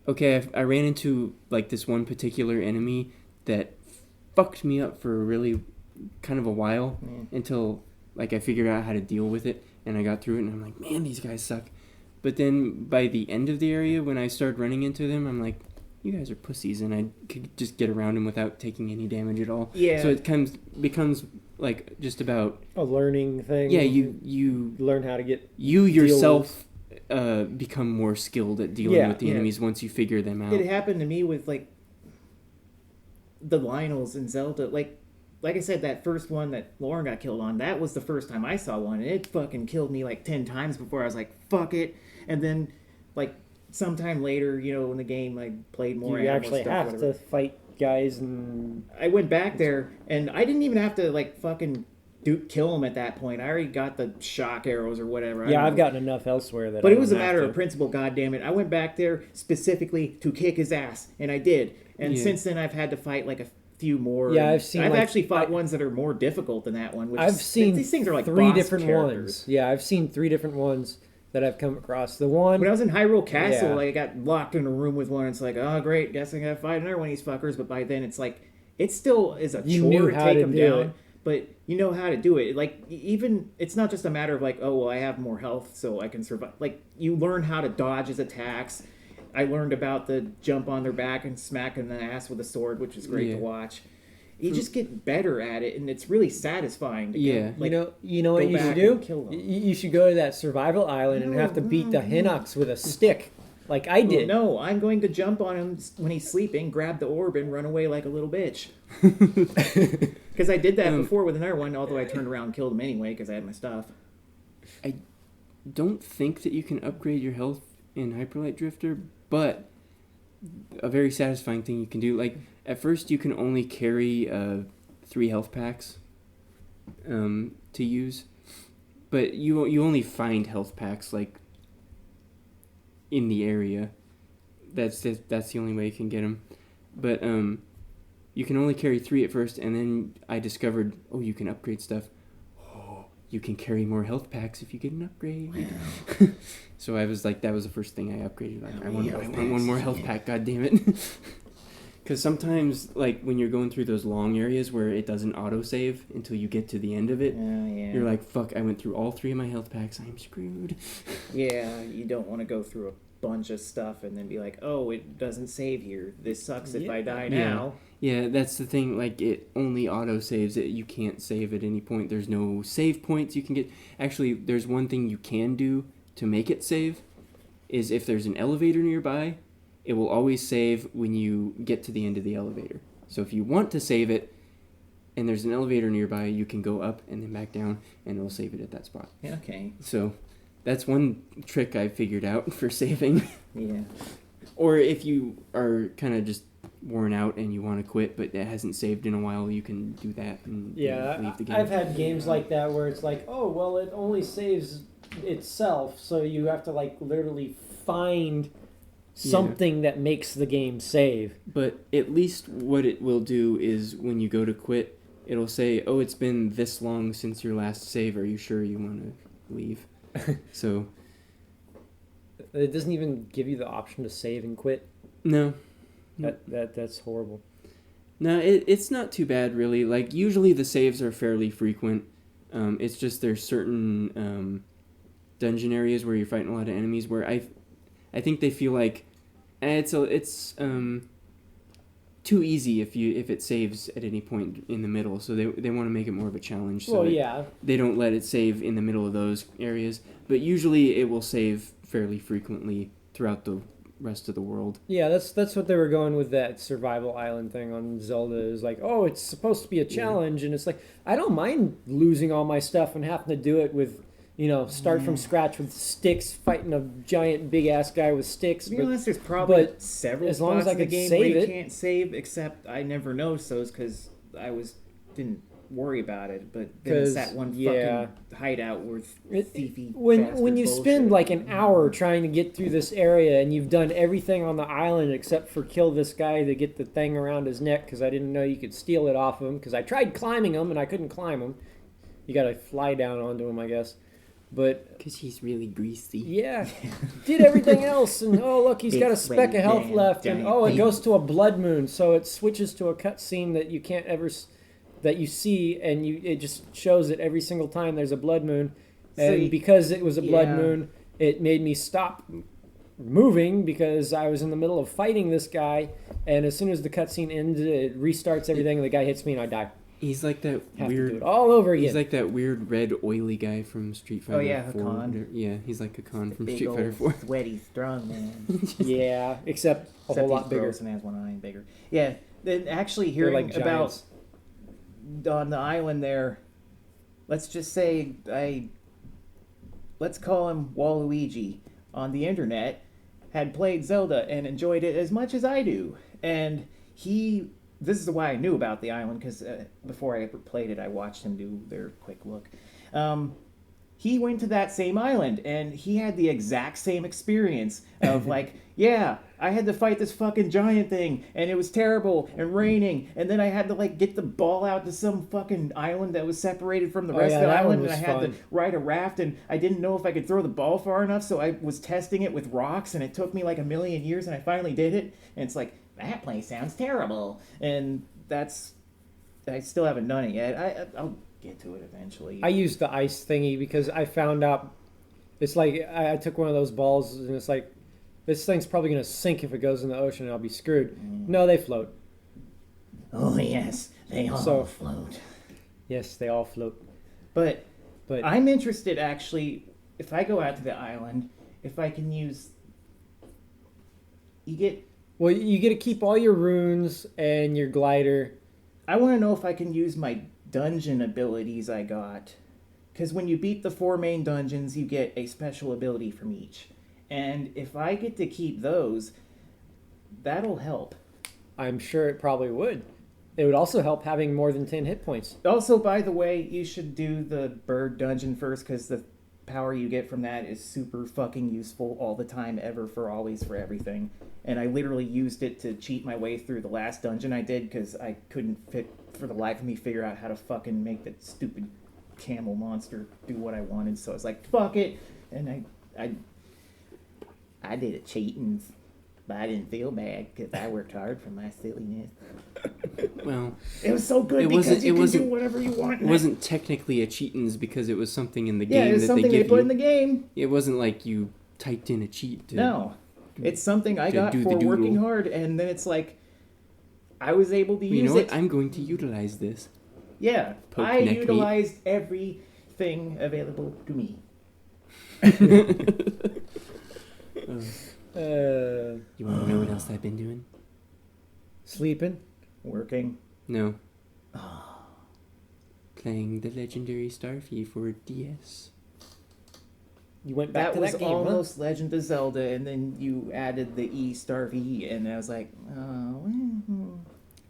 okay, I ran into like this one particular enemy that fucked me up for really kind of a while until like I figured out how to deal with it, and I got through it, and I'm like, man, these guys suck. But then by the end of the area, when I started running into them, I'm like, you guys are pussies, and I could just get around them without taking any damage at all. Yeah. So it becomes like just about a learning thing. Yeah, you learn how to get you yourself become more skilled at dealing with the enemies once you figure them out. It happened to me with like the Lionels in Zelda. Like I said, that first one that Lauren got killed on, that was the first time I saw one, and it fucking killed me like 10 times before I was like, fuck it. And then like sometime later, in the game, I played more. You actually have to fight guys, and I went back there, and I didn't even have to like fucking kill them at that point. I already got the shock arrows or whatever. I've gotten enough elsewhere that. But it was a matter of principle. Goddammit, I went back there specifically to kick his ass, and I did. And since then, I've had to fight like a few more. Yeah, I've actually fought ones that are more difficult than that one. I've seen these things are like 3 different ones. Yeah, I've seen 3 different ones that I've come across. The one when I was in Hyrule Castle, I got locked in a room with one. It's like, oh great, guess I gotta fight another one of these fuckers. But by then, it's like it still is a chore to take them down. But you know how to do it. Like, even, it's not just a matter of like, oh, well, I have more health so I can survive. Like, you learn how to dodge his attacks. I learned about the jump on their back and smack in the ass with a sword, which is great to watch. You just get better at it, and it's really satisfying to get, like, you know what you should do? You should go to that survival island and have to beat the Hinox with a stick. Like I did. Well, no, I'm going to jump on him when he's sleeping, grab the orb, and run away like a little bitch. Because I did that before with another one, although I turned around and killed him anyway because I had my stuff. I don't think that you can upgrade your health in Hyperlight Drifter, but a very satisfying thing you can do. Like, at first you can only carry 3 health packs to use, but you only find health packs, like, in the area. That's the only way you can get them. But you can only carry 3 at first, and then I discovered, you can upgrade stuff. You can carry more health packs if you get an upgrade. So I was like, that was the first thing I upgraded. Like, I want one more health pack, god damn it. Because sometimes, like, when you're going through those long areas where it doesn't autosave until you get to the end of it, you're like, fuck, I went through all 3 of my health packs, I'm screwed. Yeah, you don't want to go through a bunch of stuff and then be like, oh, it doesn't save here. This sucks if I die now. Yeah, that's the thing. Like, it only auto-saves it. You can't save at any point. There's no save points you can get. Actually, there's one thing you can do to make it save, is if there's an elevator nearby, it will always save when you get to the end of the elevator. So if you want to save it, and there's an elevator nearby, you can go up and then back down, and it'll save it at that spot. Yeah, okay. So that's one trick I figured out for saving. Yeah. Or if you are kind of just worn out and you want to quit, but it hasn't saved in a while, you can do that and leave the game. I've had games like that where it's like, oh, well, it only saves itself, so you have to, like, literally find something that makes the game save. But at least what it will do is when you go to quit, it'll say, oh, it's been this long since your last save. Are you sure you want to leave? So it doesn't even give you the option to save and quit. No. That's horrible. No, it's not too bad, really. Like, usually the saves are fairly frequent. It's just there's certain dungeon areas where you're fighting a lot of enemies where I think they feel like it's too easy if it saves at any point in the middle. So they want to make it more of a challenge. So they don't let it save in the middle of those areas. But usually it will save fairly frequently throughout the rest of the world. Yeah, that's what they were going with that survival island thing on Zelda. Is like, oh, it's supposed to be a challenge, and it's like, I don't mind losing all my stuff and having to do it with, start from scratch with sticks, fighting a giant big ass guy with sticks. To be honest, there's probably several as long spots as I in the could game save where you it. can't save, except I never noticed those because I didn't worry about it. But then it's that one fucking hideout where thiefy when you spend like an hour trying to get through this area and you've done everything on the island except for kill this guy to get the thing around his neck because I didn't know you could steal it off of him because I tried climbing him and I couldn't climb him. You gotta fly down onto him, I guess. But because he's really greasy. Yeah. Did everything else, and oh look, he's got a speck of health left, and it goes to a blood moon, so it switches to a cutscene that you can't ever that you see, and it just shows it every single time there's a blood moon, and because it was a blood moon, it made me stop moving because I was in the middle of fighting this guy, and as soon as the cutscene ends, it restarts everything, and the guy hits me, and I die. He's like that Have weird... to do it all over again. He's like that weird red oily guy from Street Fighter 4. Oh, yeah, Hakan. Yeah, he's like Hakan from Big Street Fighter 4. Sweaty, strong man. Yeah, except a whole lot bigger. And has one eye and bigger. Yeah, then actually hearing about on the island there, let's just say let's call him Waluigi on the internet, had played Zelda and enjoyed it as much as I do. And this is why I knew about the island, because before I ever played it, I watched him do their quick look. He went to that same island, and he had the exact same experience of like, yeah, I had to fight this fucking giant thing, and it was terrible, and raining, and then I had to like get the ball out to some fucking island that was separated from the rest of the island, and I had to ride a raft, and I didn't know if I could throw the ball far enough, so I was testing it with rocks, and it took me like 1,000,000 years, and I finally did it, and it's like, that place sounds terrible. And I still haven't done it yet. I'll get to it eventually. I used the ice thingy because I found out it's like I took one of those balls and it's like this thing's probably going to sink if it goes in the ocean and I'll be screwed. No, they float. Oh yes, they all float. Yes, they all float. But I'm interested actually. If I go out to the island, if I can use, you get to keep all your runes and your glider. I want to know if I can use my dungeon abilities I got, because when you beat the 4 main dungeons, you get a special ability from each, and if I get to keep those, that'll help. I'm sure it probably would. It would also help having more than 10 hit points. Also, by the way, you should do the bird dungeon first, because the power you get from that is super fucking useful all the time, ever, for always, for everything. And I literally used it to cheat my way through the last dungeon I did, because I couldn't for the life of me figure out how to fucking make that stupid camel monster do what I wanted. So I was like, fuck it. And I did it cheating, but I didn't feel bad because I worked hard for my silliness. Well, it was so good because you can do whatever you want. It wasn't technically a cheatins because it was something in the game. Yeah, it was something they put in the game. It wasn't like you typed in a cheat. No, it's something I got for working hard, and then it's like I was able to use it. You know what? I'm going to utilize this. Yeah, I utilized everything available to me. You want to know what else I've been doing? Sleeping. Working. No. Playing the legendary Starfy for DS. You went back to that game, That was almost Legend of Zelda, and then you added the Starfy, and I was like, oh.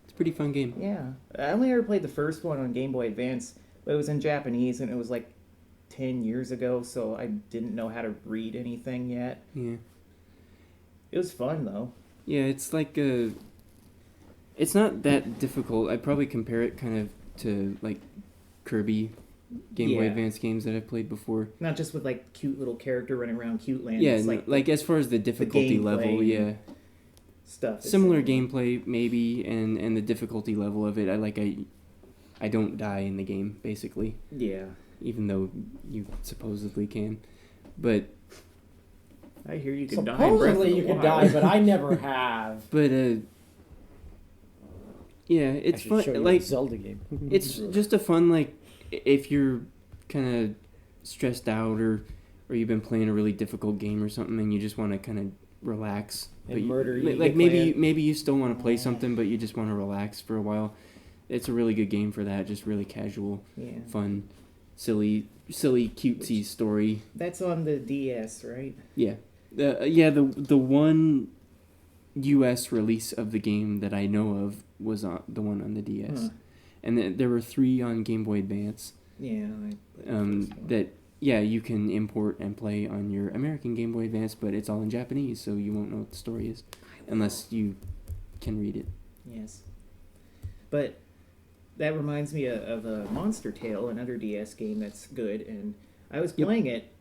It's a pretty fun game. Yeah. I only ever played the first one on Game Boy Advance, but it was in Japanese, and it was like 10 years ago, so I didn't know how to read anything yet. Yeah. It was fun, though. Yeah, it's like it's not that difficult. I'd probably compare it kind of to like Kirby Game Boy Advance games that I've played before. Not just with like cute little character running around cute land. Yeah, like as far as the difficulty level, yeah. Stuff. Similar gameplay maybe, and the difficulty level of it. I don't die in the game basically. Yeah. Even though you supposedly can, but I hear you can die. Supposedly you can die, but I never have. But yeah, it's fun. Like Zelda game. It's just a fun, like, if you're kind of stressed out or you've been playing a really difficult game or something and you just want to kind of relax. And murder. Like maybe you still want to play something, but you just want to relax for a while. It's a really good game for that. Just really casual, fun, silly, cutesy story. That's on the DS, right? Yeah, the one U.S. release of the game that I know of was the one on the DS, and there were 3 on Game Boy Advance. Yeah. You can import and play on your American Game Boy Advance, but it's all in Japanese, so you won't know what the story is unless you can read it. Yes, but that reminds me of a Monster Tale, another DS game that's good, and I was playing it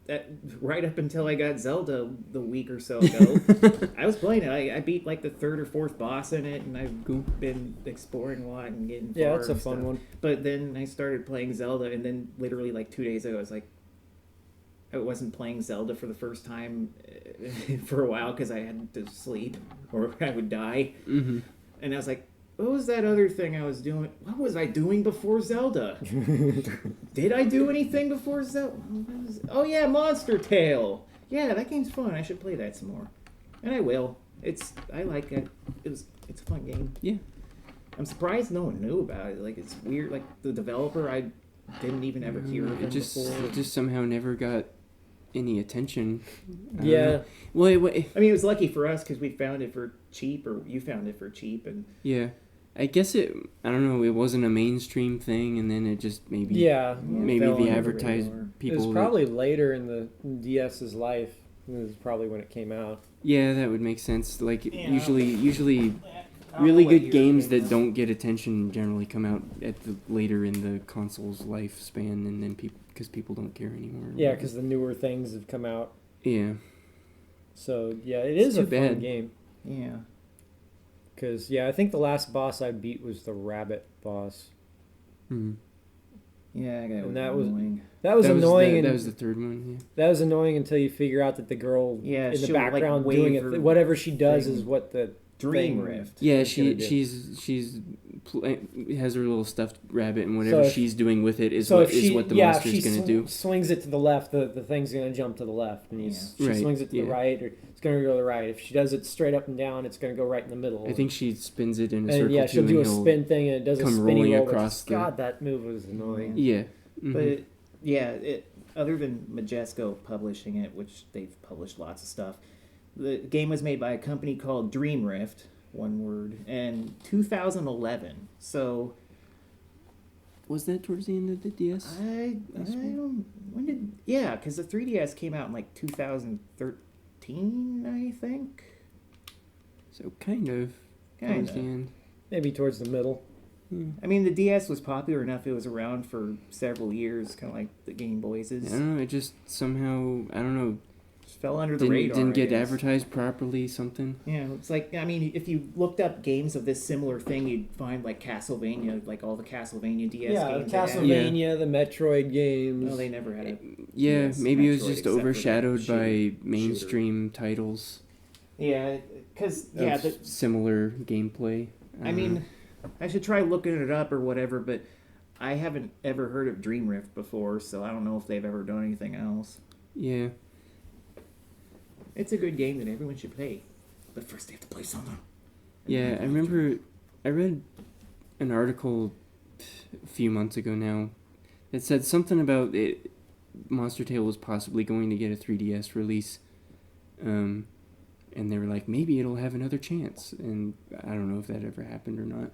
right up until I got Zelda the week or so ago. I was playing it. I beat like the 3rd or 4th boss in it, and I've been exploring a lot and getting far. Yeah, it's a fun one. But then I started playing Zelda, and then literally like 2 days ago, I was like, I wasn't playing Zelda for the first time for a while because I had to sleep or I would die. Mm-hmm. And I was like, what was that other thing I was doing? What was I doing before Zelda? Did I do anything before Zelda? Oh yeah, Monster Tale. Yeah, that game's fun. I should play that some more. And I will. I like it. It's a fun game. Yeah. I'm surprised no one knew about it. Like, it's weird. Like, the developer, I didn't even ever hear of him before. It just somehow never got any attention. Yeah. Well, I mean, it was lucky for us because we found it for cheap, or you found it for cheap, and yeah. I guess I don't know, it wasn't a mainstream thing, and then it just maybe the advertised people. It was probably later in the DS's life. It was probably when it came out. Yeah, that would make sense. Like, usually really good games that don't get attention generally come out later in the console's lifespan, and then because people don't care anymore. Yeah, because the newer things have come out. Yeah. So, yeah, it's a fun game. Yeah. Because, I think the last boss I beat was the rabbit boss. Hmm. Yeah, I got And annoying. That was annoying. That was the third one, yeah. That was annoying until you figure out that the girl in the background doing it, whatever she does is what the Dream Rift. Yeah, she's has her little stuffed rabbit, and whatever she's doing with it is what the monster's going to do. Swings it to the left, the thing's going to jump to the left, and she swings it to the right, or it's going to go to the right. If she does it straight up and down, it's going to go right in the middle. I think she spins it in a circle. Yeah, she'll do a spin thing, and it does a spinning roll across. God, that move was annoying. Yeah, but other than Majesco publishing it, which they've published lots of stuff. The game was made by a company called Dream Rift, one word, in 2011. So, was that towards the end of the DS? I don't. When did? Yeah, because the 3DS came out in like 2013, I think. So kind of towards the end. Maybe towards the middle. I mean, the DS was popular enough; it was around for several years, kind of like the Game Boys is. I don't know. It just somehow, I don't know. Fell under the radar. Didn't get advertised properly, something. Yeah, it's like, I mean, if you looked up games of this similar thing, you'd find like Castlevania, like all the Castlevania DS games. Yeah, Castlevania, the Metroid games. No, they never had it. Yeah, maybe it was just overshadowed by mainstream titles. Yeah, because similar gameplay. I mean, I should try looking it up or whatever, but I haven't ever heard of Dream Rift before, so I don't know if they've ever done anything else. Yeah. It's a good game that everyone should play. But first they have to play something. Yeah, I remember I read an article a few months ago now that said something about it. Monster Tale was possibly going to get a 3DS release. And they were like, maybe it'll have another chance. And I don't know if that ever happened or not.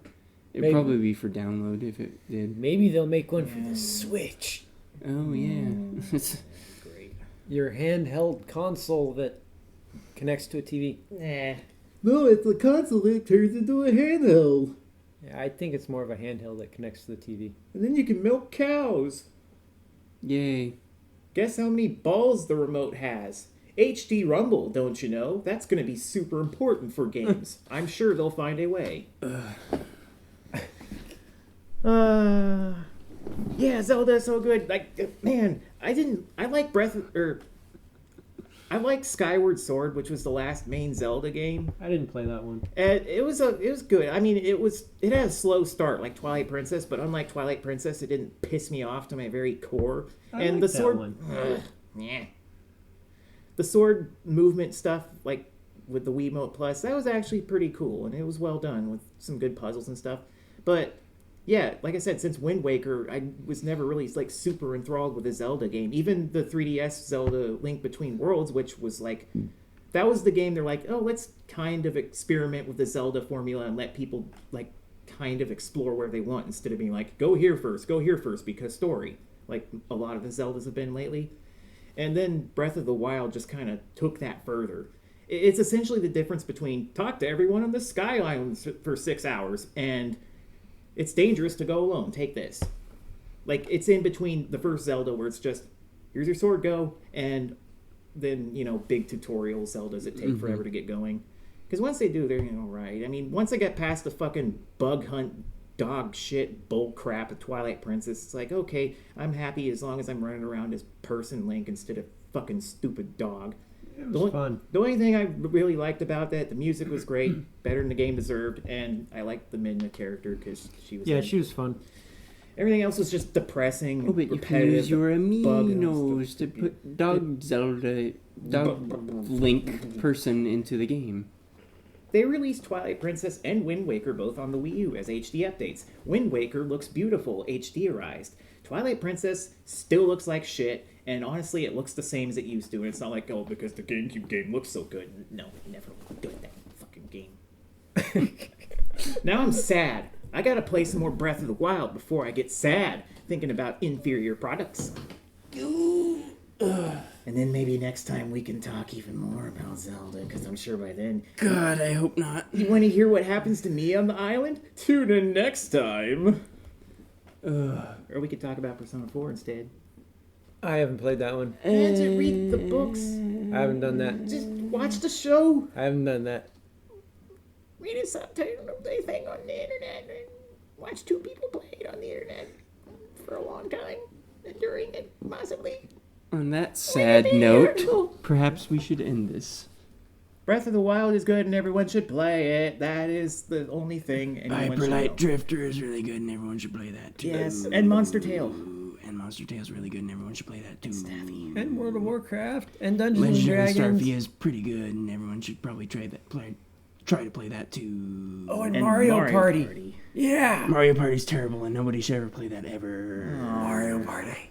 It'd probably be for download if it did. Maybe they'll make one for the Switch. Oh, yeah. Great. Your handheld console that connects to a TV. No, it's a console that turns into a handheld. Yeah, I think it's more of a handheld that connects to the TV. And then you can milk cows. Yay. Guess how many balls the remote has? HD Rumble, don't you know? That's going to be super important for games. I'm sure they'll find a way. Yeah, Zelda's so good. Like, man, I like Skyward Sword, which was the last main Zelda game. I didn't play that one. It was good. I mean, it had a slow start like Twilight Princess, but unlike Twilight Princess, it didn't piss me off to my very core. And the sword, yeah. The sword movement stuff, like with the Wiimote Plus, that was actually pretty cool, and it was well done with some good puzzles and stuff. But yeah, like I said, since Wind Waker, I was never really like super enthralled with a Zelda game. Even the 3DS Zelda Link Between Worlds, which was like, that was the game they're like, oh, let's kind of experiment with the Zelda formula and let people like kind of explore where they want instead of being like, go here first, because story, like a lot of the Zeldas have been lately. And then Breath of the Wild just kind of took that further. It's essentially the difference between talk to everyone on the Sky Island for 6 hours and it's dangerous to go alone. Take this. Like, it's in between the first Zelda where it's just, here's your sword, go, and then, big tutorial Zeldas that take forever to get going. Because once they do, they're, right. I mean, once I get past the fucking bug hunt, dog shit, bull crap of Twilight Princess, it's like, okay, I'm happy as long as I'm running around as person Link instead of fucking stupid dog. It was fun. The only thing I really liked about that, the music was great, better than the game deserved, and I liked the Midna character because she was she was fun. Everything else was just depressing. Oh, but you can use your aminos to put Dog Link person into the game. They released Twilight Princess and Wind Waker both on the Wii U as HD updates. Wind Waker looks beautiful, HDerized. Twilight Princess still looks like shit, and honestly, it looks the same as it used to, and it's not like, oh, because the GameCube game looks so good. No, it never looked good, that fucking game. Now I'm sad. I gotta play some more Breath of the Wild before I get sad, thinking about inferior products. And then maybe next time we can talk even more about Zelda, because I'm sure by then... God, I hope not. You want to hear what happens to me on the island? Tune in next time. Or we could talk about Persona 4 instead. I haven't played that one. And to read the books. I haven't done that. Just watch the show. I haven't done that. read a subtitle thing on the internet and watch two people play it on the internet for a long time, enduring it, possibly. On that sad note, perhaps we should end this. Breath of the Wild is good and everyone should play it. That is the only thing anyone should know. Hyperlight Drifter is really good and everyone should play that too. Yes, and Monster Tale. And Monster Tale is really good and everyone should play that too. Staffy. And World of Warcraft and Dungeons Legendary and Dragons. Starfy is pretty good and everyone should probably try to play that too. Oh, and Mario Party. Yeah. Mario Party's terrible and nobody should ever play that ever. Mario Party.